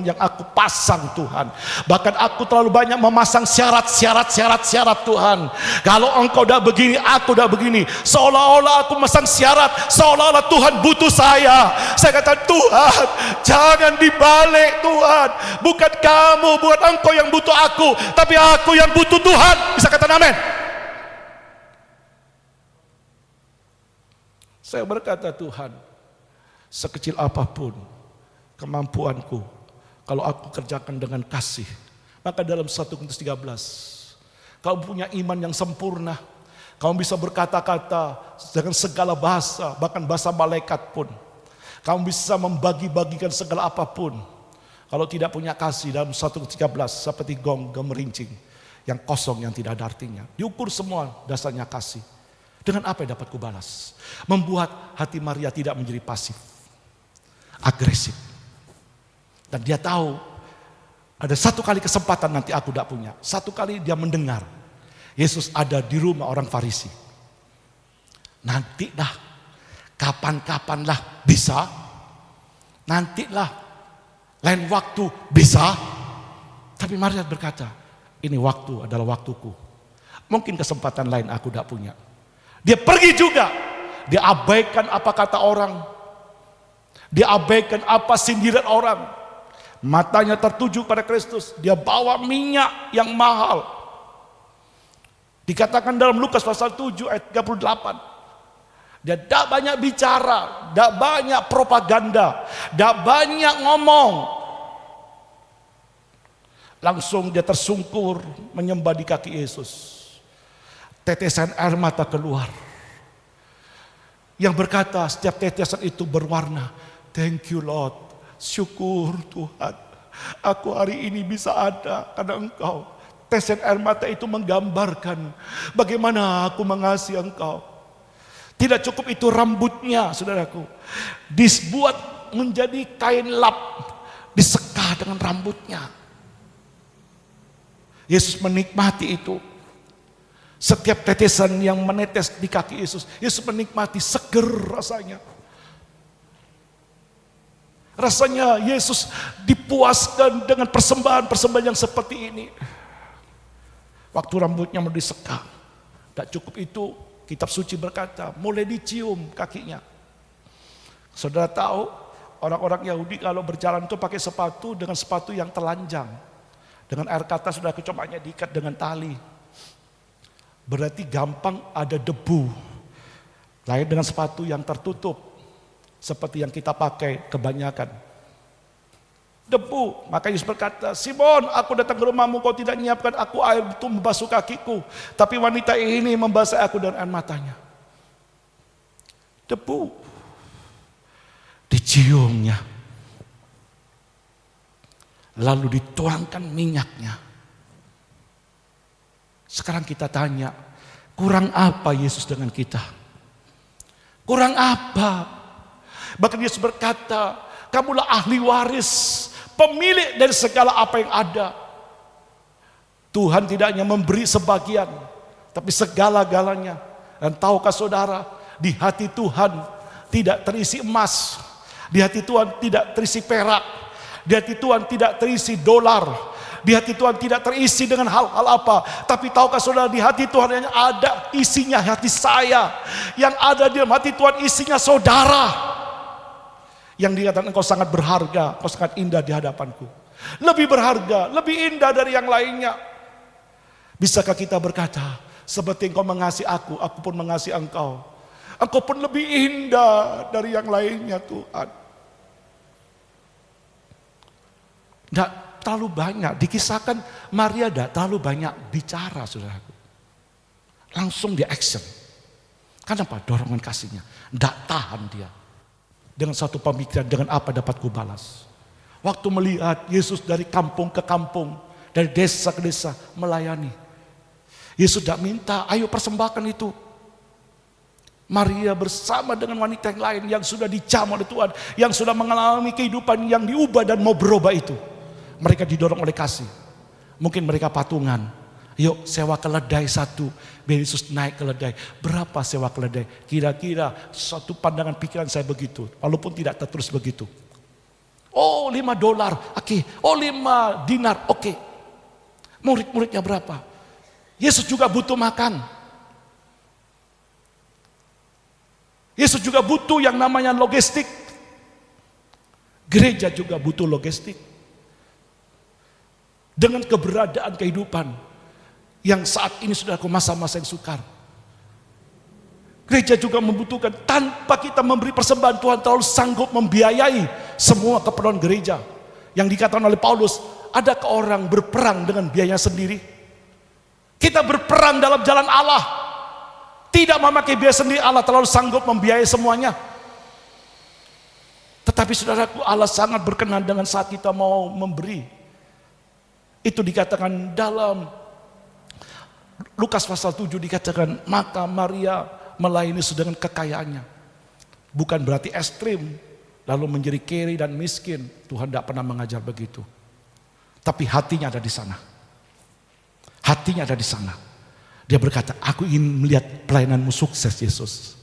S3: yang aku pasang Tuhan. Bahkan aku terlalu banyak memasang syarat Tuhan. Kalau Engkau udah begini, aku udah begini. Seolah-olah aku memasang syarat, seolah-olah Tuhan butuh saya. Saya kata, Tuhan, jangan dibalik Tuhan. Bukan kamu, bukan Engkau yang butuh aku, tapi aku yang butuh Tuhan. Bisa kata amin? Saya berkata, Tuhan, sekecil apapun kemampuanku, kalau aku kerjakan dengan kasih, maka dalam 1 Korintus 13, kau punya iman yang sempurna, kau bisa berkata-kata dengan segala bahasa, bahkan bahasa malaikat pun. Kamu bisa membagi-bagikan segala apapun. Kalau tidak punya kasih, dalam 1 Korintus 13, seperti gong gemerincing yang kosong, yang tidak ada artinya. Diukur semua dasarnya kasih. Dengan apa yang dapat kubalas? Membuat hati Maria tidak menjadi pasif, agresif. Dan dia tahu ada satu kali kesempatan nanti aku tidak punya. Satu kali dia mendengar Yesus ada di rumah orang Farisi. Nantilah, kapan-kapanlah bisa. Nantilah, lain waktu bisa. Tapi Maria berkata, ini waktu adalah waktuku. Mungkin kesempatan lain aku tidak punya. Dia pergi juga. Dia abaikan apa kata orang. Dia abaikan apa sindiran orang. Matanya tertuju pada Kristus. Dia bawa minyak yang mahal. Dikatakan dalam Lukas pasal 7 ayat 38. Dia tidak banyak bicara, tidak banyak propaganda, tidak banyak ngomong. Langsung dia tersungkur menyembah di kaki Yesus. Tetesan air mata keluar. Yang berkata setiap tetesan itu berwarna, thank you Lord, syukur Tuhan, aku hari ini bisa ada karena Engkau. Tetesan air mata itu menggambarkan bagaimana aku mengasihi Engkau. Tidak cukup itu rambutnya, saudaraku, dibuat menjadi kain lap, diseka dengan rambutnya. Yesus menikmati itu. Setiap tetesan yang menetes di kaki Yesus, Yesus menikmati, seger rasanya. Rasanya Yesus dipuaskan dengan persembahan-persembahan yang seperti ini. Waktu rambutnya mau diseka, tidak cukup itu, kitab suci berkata, mulai dicium kakinya. Saudara tahu, orang-orang Yahudi kalau berjalan itu pakai sepatu dengan sepatu yang telanjang. Dengan air kata sudah kecomanya diikat dengan tali. Berarti gampang ada debu. Lain dengan sepatu yang tertutup. Seperti yang kita pakai kebanyakan. Debu. Maka Yesus berkata, Simon, aku datang ke rumahmu, kau tidak menyiapkan aku air untuk membasuh kakiku. Tapi wanita ini membasahi aku dengan air matanya. Debu. Diciumnya. lalu dituangkan minyaknya. Sekarang kita tanya, kurang apa Yesus dengan kita? Kurang apa? Bahkan Yesus berkata, kamulah ahli waris, pemilik dari segala apa yang ada. Tuhan tidak hanya memberi sebagian, tapi segala-galanya. Dan tahukah saudara, di hati Tuhan tidak terisi emas, di hati Tuhan tidak terisi perak, di hati Tuhan tidak terisi dolar, di hati Tuhan tidak terisi dengan hal-hal apa. Tapi tahukah saudara, di hati Tuhan hanya ada isinya hati saya. Yang ada di dalam hati Tuhan isinya saudara. Yang dikatakan engkau sangat berharga, engkau sangat indah di hadapanku. Lebih berharga, lebih indah dari yang lainnya. Bisakah kita berkata, seperti engkau mengasihi aku pun mengasihi engkau. Engkau pun lebih indah dari yang lainnya Tuhan. Tidak terlalu banyak, dikisahkan Maria tidak terlalu banyak bicara saudaraku. Langsung di action. Kenapa? Dorongan kasihnya. Tidak tahan dia. Dengan satu pemikiran, dengan apa dapat kubalas. Waktu melihat Yesus dari kampung ke kampung, dari desa ke desa melayani. Yesus tidak minta, ayo persembahkan itu. Maria bersama dengan wanita yang lain yang sudah dijamah oleh Tuhan, yang sudah mengalami kehidupan yang diubah dan mau berubah itu. Mereka didorong oleh kasih. Mungkin mereka patungan. Yuk sewa keledai satu, biar Yesus naik keledai. Berapa sewa keledai? Kira-kira satu pandangan pikiran saya begitu. Walaupun tidak tertulis begitu. Oh $5, oke. Oh 5 dinar, oke. Murid-muridnya berapa? Yesus juga butuh makan. Yesus juga butuh yang namanya logistik. Gereja juga butuh logistik. Dengan keberadaan kehidupan yang saat ini sudah ke masa-masa yang sukar. Gereja juga membutuhkan, tanpa kita memberi persembahan, Tuhan terlalu sanggup membiayai semua keperluan gereja. Yang dikatakan oleh Paulus, adakah orang berperang dengan biaya sendiri? Kita berperang dalam jalan Allah, tidak memakai biaya sendiri. Allah terlalu sanggup membiayai semuanya. Tetapi saudaraku, Allah sangat berkenan dengan saat kita mau memberi. Itu dikatakan dalam Lukas pasal 7 dikatakan, maka Maria melayani dengan kekayaannya. Bukan berarti ekstrim, lalu menjadi kiri dan miskin. Tuhan tidak pernah mengajar begitu. Tapi hatinya ada di sana. Hatinya ada di sana. Dia berkata, aku ingin melihat pelayananmu sukses Yesus.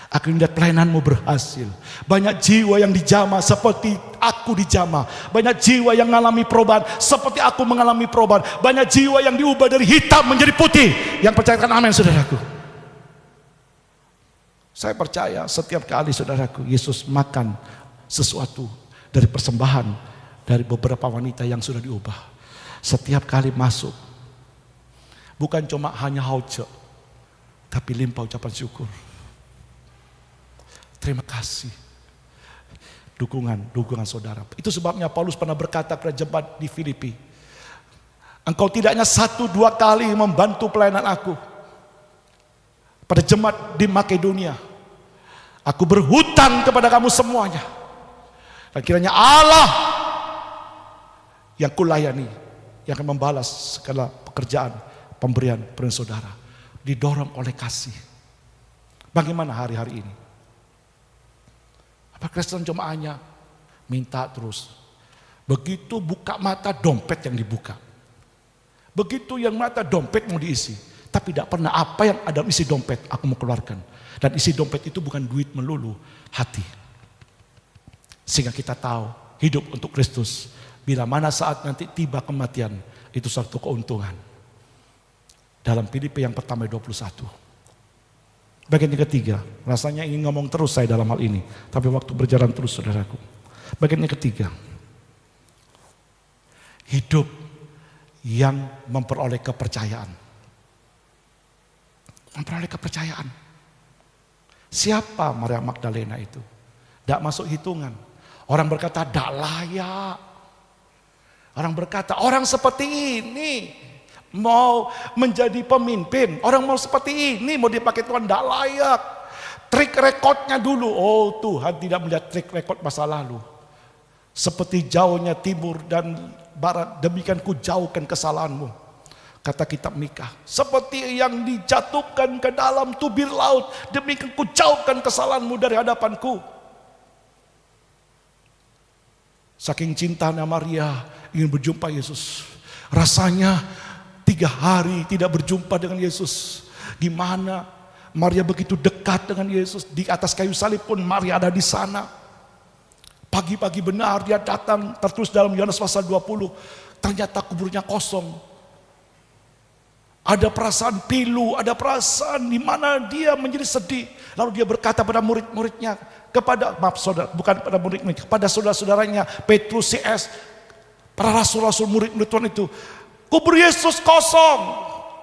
S3: Aku ingin melihat pelayananmu berhasil. Banyak jiwa yang dijamah seperti aku dijamah. Banyak jiwa yang mengalami perubahan seperti aku mengalami perubahan. Banyak jiwa yang diubah dari hitam menjadi putih. Yang percayakan amin saudaraku. Saya percaya setiap kali saudaraku Yesus makan sesuatu dari persembahan dari beberapa wanita yang sudah diubah. Setiap kali masuk, bukan cuma hanya hauce, tapi limpah ucapan syukur. Terima kasih. Dukungan saudara. Itu sebabnya Paulus pernah berkata kepada jemaat di Filipi, engkau tidak hanya 1-2 kali membantu pelayanan aku. Pada jemaat di Makedonia, aku berhutang kepada kamu semuanya. Dan kiranya Allah yang kulayani, yang akan membalas segala pekerjaan, pemberian saudara. Didorong oleh kasih. Bagaimana hari-hari ini? Apa Kristen cuma hanya minta terus? Begitu buka mata, dompet yang dibuka. Begitu yang mata, dompet mau diisi. Tapi tidak pernah apa yang ada isi dompet, aku mau keluarkan. Dan isi dompet itu bukan duit melulu, hati. Sehingga kita tahu, hidup untuk Kristus. Bila mana saat nanti tiba kematian, itu suatu keuntungan. Dalam Filipi yang pertama 21. Bagian yang ketiga, rasanya ingin ngomong terus saya dalam hal ini. Tapi waktu berjalan terus saudaraku. Bagian yang ketiga. Hidup yang memperoleh kepercayaan. Memperoleh kepercayaan. Siapa Maria Magdalena itu? Tidak masuk hitungan. Orang berkata, tidak layak. Orang berkata, orang seperti ini mau menjadi pemimpin, orang mau seperti ini mau dipakai Tuhan, tidak layak. Trik rekodnya dulu, oh Tuhan tidak melihat trik rekod masa lalu. Seperti jauhnya timur dan barat, demikian ku jauhkan kesalahanmu. Kata kitab Mikha, seperti yang dijatuhkan ke dalam tubir laut, demikian ku jauhkan kesalahanmu dari hadapanku. Saking cintanya Maria ingin berjumpa Yesus. Rasanya 3 hari tidak berjumpa dengan Yesus. Gimana Maria begitu dekat dengan Yesus. Di atas kayu salib pun Maria ada di sana. Pagi-pagi benar dia datang, tertulis dalam Yohanes pasal 20. Ternyata kuburnya kosong. Ada perasaan pilu, ada perasaan di mana dia menjadi sedih. Lalu dia berkata pada murid-muridnya, kepada murid-murid, kepada saudara-saudaranya, Petrus, CS, para rasul-rasul murid-murid Tuhan itu. Kubur Yesus kosong.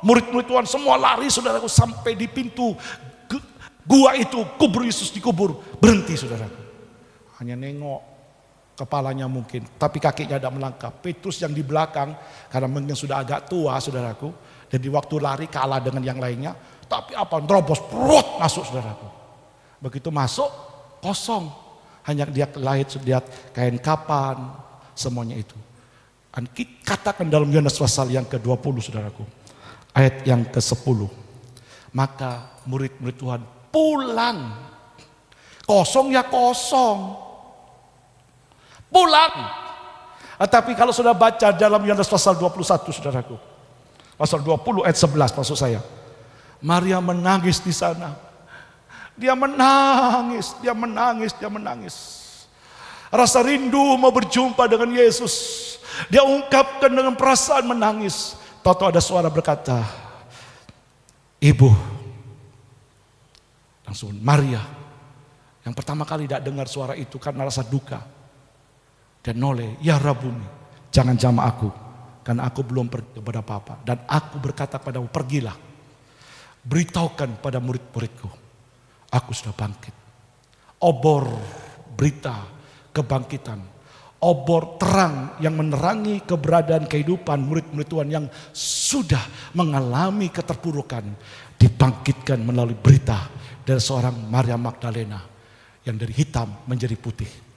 S3: Murid-murid Tuhan semua lari, saudaraku, sampai di pintu gua itu, kubur Yesus dikubur. Berhenti, saudaraku. Hanya nengok kepalanya mungkin, tapi kakinya tidak melangkah. Petrus yang di belakang, karena mungkin sudah agak tua, saudaraku, dan di waktu lari kalah dengan yang lainnya, tapi apa, terobos, perut masuk, saudaraku. Begitu masuk, kosong. Hanya dia lihat kain kapan, semuanya itu. Dan katakan dalam Yohanes pasal yang ke-20, saudaraku, ayat yang ke-10. Maka murid-murid Tuhan pulang. Kosong ya kosong. Pulang. Tapi kalau sudah baca dalam Yohanes pasal 21, saudaraku, pasal 20 ayat 11 maksud saya, Maria menangis di sana. Dia menangis, dia menangis, dia menangis. Rasa rindu mau berjumpa dengan Yesus. Dia ungkapkan dengan perasaan menangis. Tahu-tahu ada suara berkata, Ibu. Langsung Maria yang pertama kali tidak dengar suara itu karena rasa duka. Dan noleh, ya Rabuni, jangan jamah aku, karena aku belum pergi kepada Bapa. Dan aku berkata padamu, pergilah, beritahukan pada murid-muridku, aku sudah bangkit. Obor berita kebangkitan, obor terang yang menerangi keberadaan kehidupan murid-murid Tuhan yang sudah mengalami keterpurukan, dibangkitkan melalui berita dari seorang Maria Magdalena yang dari hitam menjadi putih.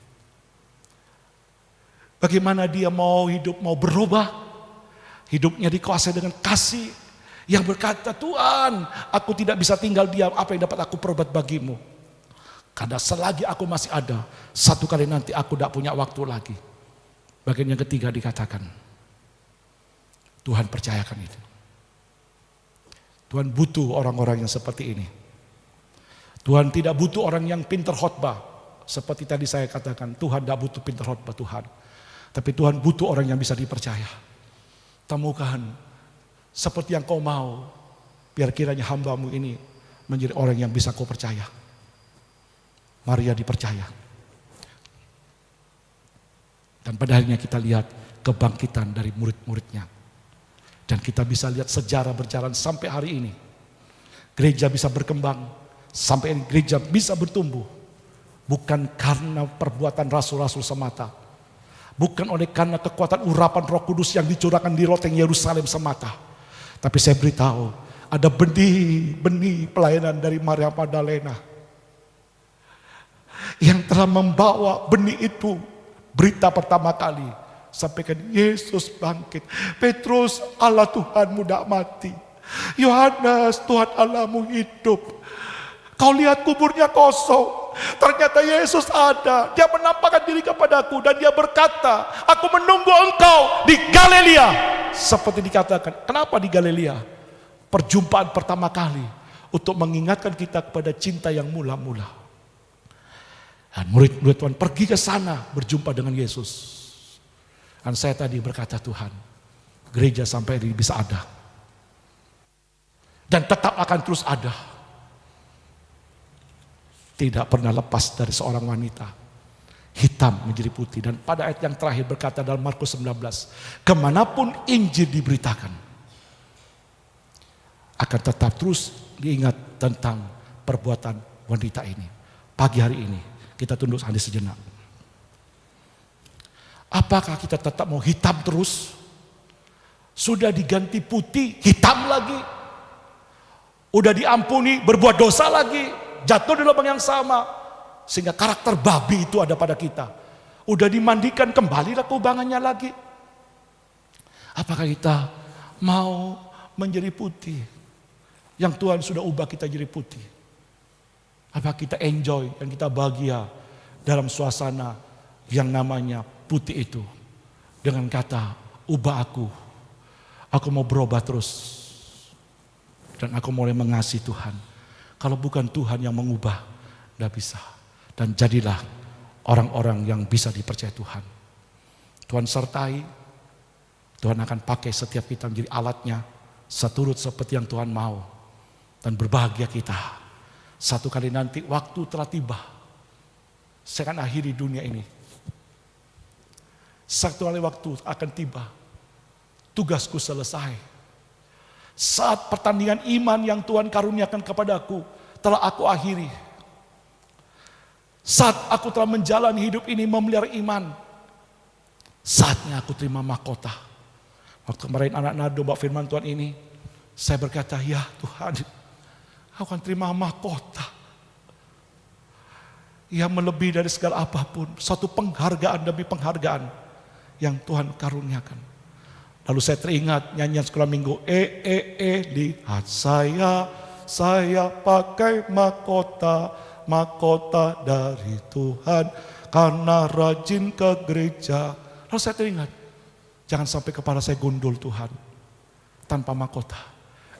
S3: Bagaimana dia mau hidup, mau berubah. Hidupnya dikuasai dengan kasih. Yang berkata, Tuhan, aku tidak bisa tinggal diam, apa yang dapat aku perbuat bagimu. Karena selagi aku masih ada, satu kali nanti aku tidak punya waktu lagi. Bagian yang ketiga dikatakan, Tuhan percayakan itu. Tuhan butuh orang-orang yang seperti ini. Tuhan tidak butuh orang yang pintar khotbah. Seperti tadi saya katakan, Tuhan tidak butuh pintar khotbah Tuhan. Tapi Tuhan butuh orang yang bisa dipercaya. Temukan seperti yang kau mau, biar kiranya hambamu ini menjadi orang yang bisa kau percaya. Maria dipercaya. Dan pada akhirnya kita lihat kebangkitan dari murid-muridnya. Dan kita bisa lihat sejarah berjalan sampai hari ini. Gereja bisa berkembang, sampai gereja bisa bertumbuh. Bukan karena perbuatan rasul-rasul semata. Bukan oleh karena kekuatan urapan Roh Kudus yang dicurahkan di loteng Yerusalem semata. Tapi saya beritahu, ada benih-benih pelayanan dari Maria Magdalena yang telah membawa benih itu. Berita pertama kali sampaikan Yesus bangkit. Petrus, Allah Tuhanmu tidak mati. Yohanes, Tuhan Allahmu hidup. Kau lihat kuburnya kosong. Ternyata Yesus ada. Dia menampakkan diri kepadaku dan dia berkata, aku menunggu engkau di Galilea. Seperti dikatakan, kenapa di Galilea? Perjumpaan pertama kali untuk mengingatkan kita kepada cinta yang mula-mula. Dan murid-murid Tuhan pergi ke sana berjumpa dengan Yesus. Dan saya tadi berkata, Tuhan, gereja sampai ini bisa ada. Dan tetap akan terus ada. Tidak pernah lepas dari seorang wanita. Hitam menjadi putih. Dan pada ayat yang terakhir berkata dalam Markus 19. Kemanapun Injil diberitakan. Akan tetap terus diingat tentang perbuatan wanita ini. Pagi hari ini kita tunduk hati sejenak. Apakah kita tetap mau hitam terus? Sudah diganti putih, hitam lagi. Udah diampuni, berbuat dosa lagi. Jatuh di lubang yang sama. Sehingga karakter babi itu ada pada kita. Udah dimandikan, kembalilah kubangannya lagi. Apakah kita mau menjadi putih? Yang Tuhan sudah ubah kita jadi putih. Apakah kita enjoy dan kita bahagia dalam suasana yang namanya putih itu? Dengan kata, ubah aku. Aku mau berubah terus. Dan aku mulai mengasihi Tuhan. Kalau bukan Tuhan yang mengubah, tidak bisa. Dan jadilah orang-orang yang bisa dipercaya Tuhan. Tuhan sertai, Tuhan akan pakai setiap kita menjadi alatnya, seturut seperti yang Tuhan mau. Dan berbahagia kita. Satu kali nanti waktu telah tiba. Saya akan akhiri dunia ini. Satu kali waktu akan tiba. Tugasku selesai. Saat pertandingan iman yang Tuhan karuniakan kepadaku telah aku akhiri. Saat aku telah menjalani hidup ini memelihara iman, saatnya aku terima mahkota. Waktu kemarin anak-anak domba firman Tuhan ini, saya berkata, ya Tuhan, aku akan terima mahkota yang melebihi dari segala apapun. Satu penghargaan demi penghargaan yang Tuhan karuniakan. Lalu saya teringat nyanyian sekolah minggu, lihat saya pakai mahkota dari Tuhan karena rajin ke gereja. Lalu saya teringat, jangan sampai kepala saya gundul Tuhan tanpa mahkota.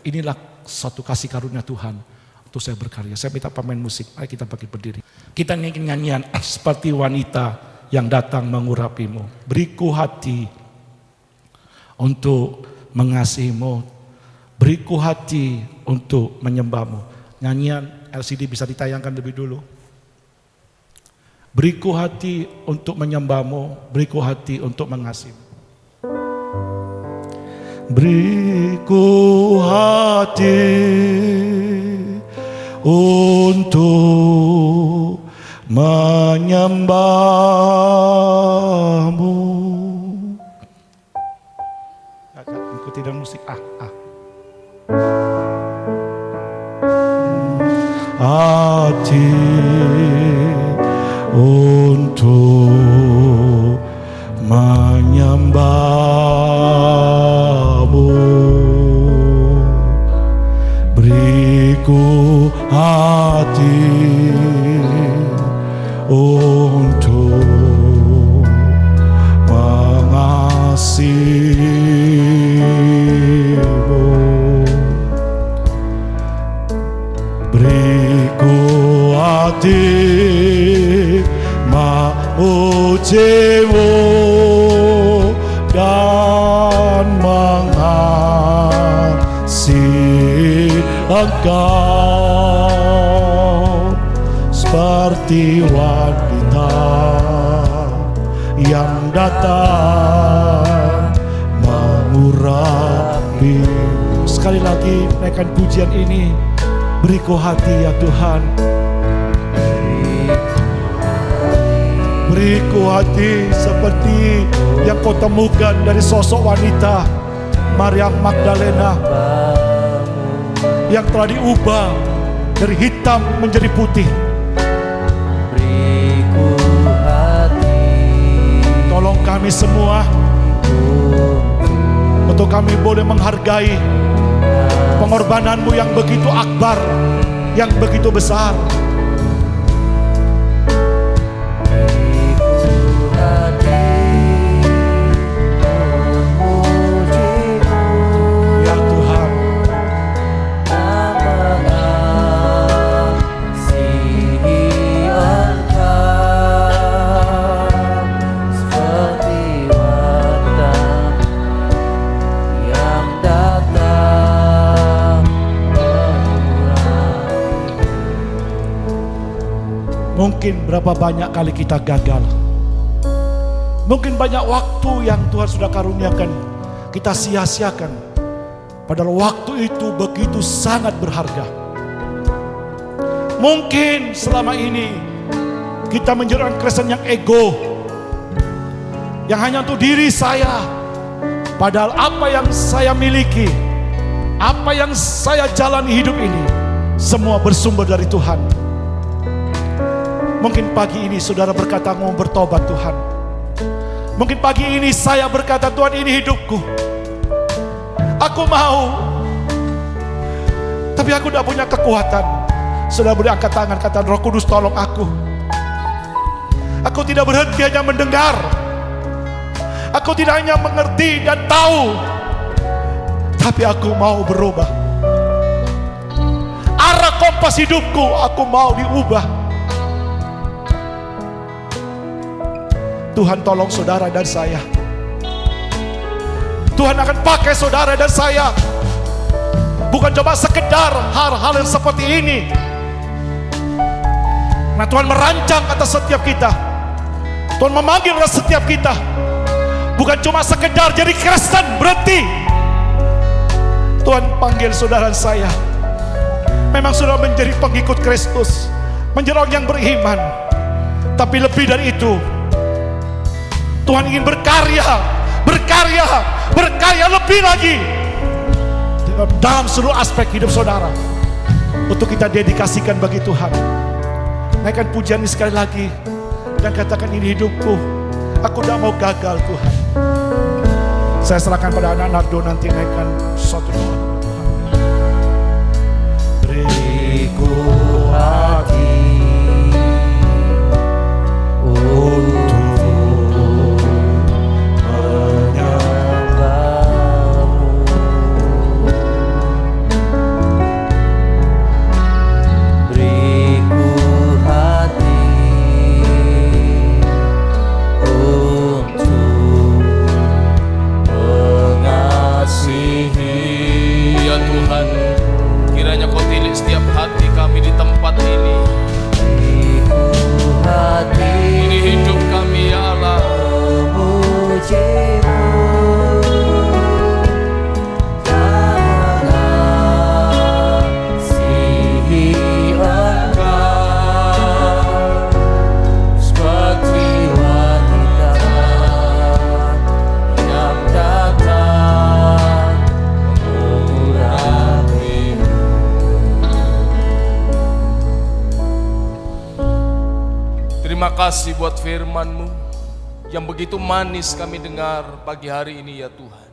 S3: Inilah satu kasih karunia Tuhan untuk saya berkarya. Saya minta pemain musik, ayo kita bagi berdiri. Kita nyanyiin nyanyian seperti wanita yang datang mengurapimu. Beriku hati untuk mengasihimu, beriku hati untuk menyembahmu. Nyanyian LCD bisa ditayangkan lebih dulu. Beriku hati untuk menyembahmu, beriku hati untuk mengasihimu. Beriku hati untuk menyembahmu. Ikuti dan musik. Hati untuk menyembahmu. Beriku hati untuk mengasihimu. Beriku hati memujimu dan mengasihi Engkau seperti wanita yang datang mengurapi. Sekali lagi naikkan pujian ini. Beriku hati ya Tuhan. Beriku hati seperti yang kau temukan dari sosok wanita Maria Magdalena yang telah diubah dari hitam menjadi putih.
S1: Beriku hati,
S3: Tolong kami semua untuk kami boleh menghargai pengorbananmu yang begitu akbar, yang begitu besar. Mungkin berapa banyak kali kita gagal. Mungkin banyak waktu yang Tuhan sudah karuniakan kita sia-siakan. Padahal waktu itu begitu sangat berharga. Mungkin selama ini kita menjalankan Kristen yang ego, yang hanya untuk diri saya. Padahal apa yang saya miliki, apa yang saya jalani hidup ini, semua bersumber dari Tuhan. Mungkin pagi ini saudara berkata mau bertobat Tuhan. Mungkin pagi ini saya berkata, Tuhan, ini hidupku. Aku mau. Tapi aku tidak punya kekuatan. Saudara boleh angkat tangan, kata Roh Kudus, tolong aku. Aku tidak berhenti hanya mendengar. Aku tidak hanya mengerti dan tahu. Tapi aku mau berubah. Arah kompas hidupku, aku mau diubah. Tuhan tolong saudara dan saya. Tuhan akan pakai saudara dan saya. Bukan cuma sekedar hal-hal yang seperti ini. Nah, Tuhan merancang atas setiap kita. Tuhan memanggil atas setiap kita. Bukan cuma sekedar jadi Kristen, berhenti. Tuhan panggil saudara dan saya. Memang sudah menjadi pengikut Kristus, menjadi orang yang beriman. Tapi lebih dari itu, Tuhan ingin berkarya lebih lagi dalam seluruh aspek hidup saudara, untuk kita dedikasikan bagi Tuhan. Naikkan pujian ini sekali lagi dan katakan, ini hidupku, aku tidak mau gagal Tuhan. Saya serahkan pada anak Nardo, nanti naikkan satu doa. Beriku hati untuk
S4: kasih buat firman-Mu yang begitu manis kami dengar pagi hari ini ya Tuhan.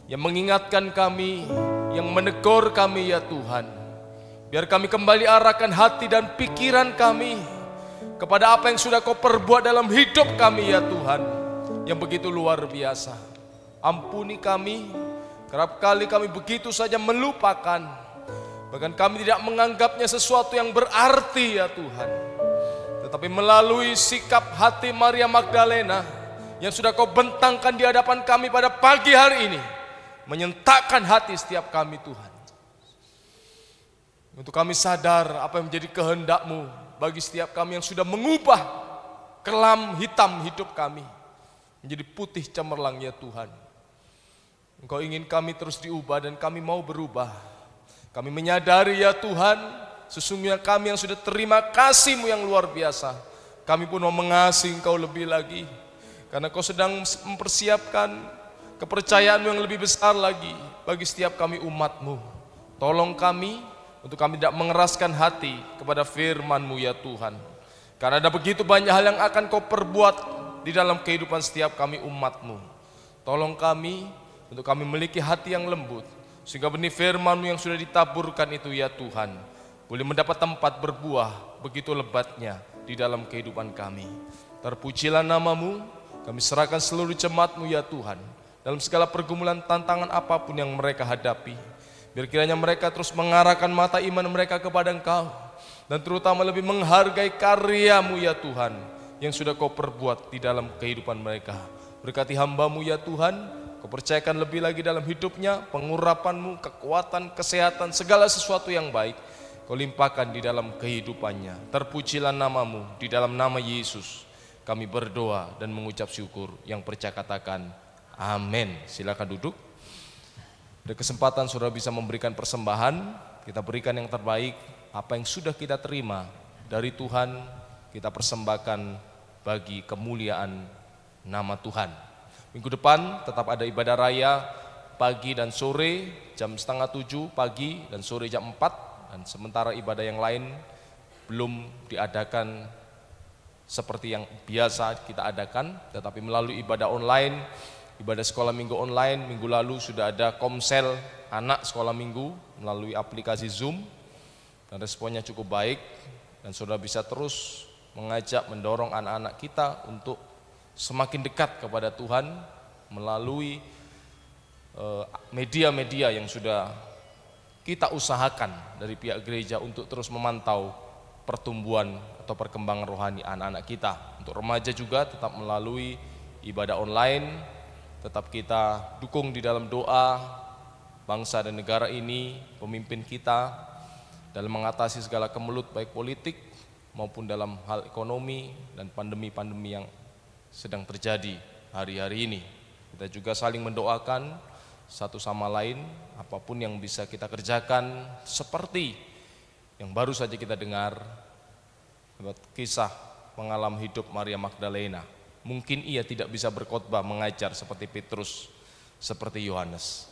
S4: Yang mengingatkan kami, yang menegur kami ya Tuhan. Biar kami kembali arahkan hati dan pikiran kami kepada apa yang sudah Kau perbuat dalam hidup kami ya Tuhan, yang begitu luar biasa. Ampuni kami, kerap kali kami begitu saja melupakan, bahkan kami tidak menganggapnya sesuatu yang berarti ya Tuhan. Tetapi melalui sikap hati Maria Magdalena yang sudah Kau bentangkan di hadapan kami pada pagi hari ini, menyentakkan hati setiap kami Tuhan. Untuk kami sadar apa yang menjadi kehendak-Mu bagi setiap kami yang sudah mengubah kelam hitam hidup kami menjadi putih cemerlang ya Tuhan. Engkau ingin kami terus diubah dan kami mau berubah. Kami menyadari ya Tuhan, sesungguhnya kami yang sudah terima kasih-Mu yang luar biasa, kami pun mau mengasihi Engkau lebih lagi. Karena Kau sedang mempersiapkan kepercayaan-Mu yang lebih besar lagi bagi setiap kami umat-Mu. Tolong kami untuk kami tidak mengeraskan hati kepada firman-Mu ya Tuhan. Karena ada begitu banyak hal yang akan Kau perbuat di dalam kehidupan setiap kami umat-Mu. Tolong kami untuk kami memiliki hati yang lembut, sehingga benih firman-Mu yang sudah ditaburkan itu ya Tuhan boleh mendapat tempat berbuah begitu lebatnya di dalam kehidupan kami. Terpujilah nama-Mu, kami serahkan seluruh jemaat-Mu ya Tuhan, dalam segala pergumulan tantangan apapun yang mereka hadapi. Biar kiranya mereka terus mengarahkan mata iman mereka kepada Engkau, dan terutama lebih menghargai karya-Mu ya Tuhan, yang sudah Kau perbuat di dalam kehidupan mereka. Berkati hamba-Mu ya Tuhan, Kau percayakan lebih lagi dalam hidupnya, pengurapan-Mu, kekuatan, kesehatan, segala sesuatu yang baik Kau limpahkan di dalam kehidupannya. Terpujilah nama-Mu, di dalam nama Yesus kami berdoa dan mengucap syukur. Yang percaya katakan amin. Silakan duduk. Ada kesempatan saudara bisa memberikan persembahan, kita berikan yang terbaik. Apa yang sudah kita terima dari Tuhan, kita persembahkan bagi kemuliaan nama Tuhan. Minggu depan tetap ada ibadah raya pagi dan sore, jam 6:30 pagi dan sore jam 4. Dan sementara ibadah yang lain belum diadakan seperti yang biasa kita adakan, tetapi melalui ibadah online, ibadah sekolah minggu online. Minggu lalu sudah ada komsel anak sekolah minggu melalui aplikasi Zoom, dan responnya cukup baik, dan saudara bisa terus mengajak, mendorong anak-anak kita untuk semakin dekat kepada Tuhan melalui media-media yang sudah kita usahakan dari pihak gereja untuk terus memantau pertumbuhan atau perkembangan rohani anak-anak kita. Untuk remaja juga tetap melalui ibadah online, tetap kita dukung di dalam doa bangsa dan negara ini, pemimpin kita dalam mengatasi segala kemelut baik politik maupun dalam hal ekonomi dan pandemi-pandemi yang sedang terjadi hari-hari ini. Kita juga saling mendoakan satu sama lain, apapun yang bisa kita kerjakan, seperti yang baru saja kita dengar lewat kisah pengalaman hidup Maria Magdalena. Mungkin ia tidak bisa berkhotbah mengajar seperti Petrus, seperti Yohanes,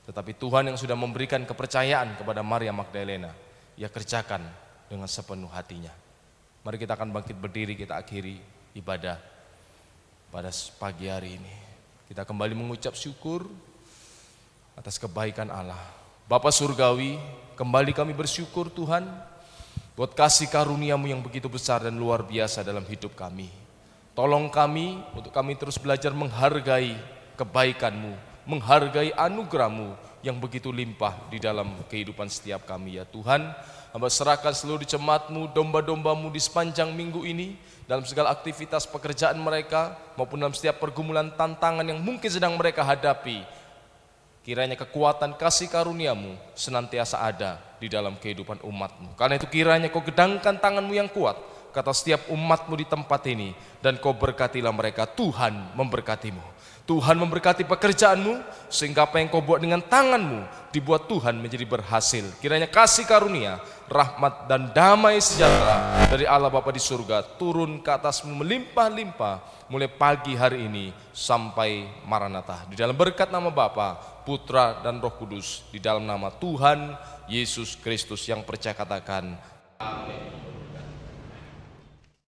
S4: tetapi Tuhan yang sudah memberikan kepercayaan kepada Maria Magdalena, ia kerjakan dengan sepenuh hatinya. Mari kita akan bangkit berdiri, kita akhiri ibadah pada pagi hari ini. Kita kembali mengucap syukur atas kebaikan Allah. Bapa Surgawi, kembali kami bersyukur Tuhan buat kasih karunia-Mu yang begitu besar dan luar biasa dalam hidup kami. Tolong kami untuk kami terus belajar menghargai kebaikan-Mu, menghargai anugerah-Mu yang begitu limpah di dalam kehidupan setiap kami ya Tuhan. Hamba serahkan seluruh jemaat-Mu, domba-domba-Mu di sepanjang minggu ini, dalam segala aktivitas pekerjaan mereka maupun dalam setiap pergumulan tantangan yang mungkin sedang mereka hadapi. Kiranya kekuatan kasih karunia-Mu senantiasa ada di dalam kehidupan umat-Mu. Karena itu kiranya Kau gedangkan tangan-Mu yang kuat ke atas setiap umat-Mu di tempat ini, dan Kau berkatilah mereka. Tuhan memberkati-Mu. Tuhan memberkati pekerjaan-Mu, sehingga apa yang Kau buat dengan tangan-Mu dibuat Tuhan menjadi berhasil. Kiranya kasih karunia, rahmat dan damai sejahtera dari Allah Bapa di surga turun ke atas-Mu melimpah-limpah mulai pagi hari ini sampai Maranatha. Di dalam berkat nama Bapa, Putra dan Roh Kudus, di dalam nama Tuhan Yesus Kristus yang percaya katakan amin.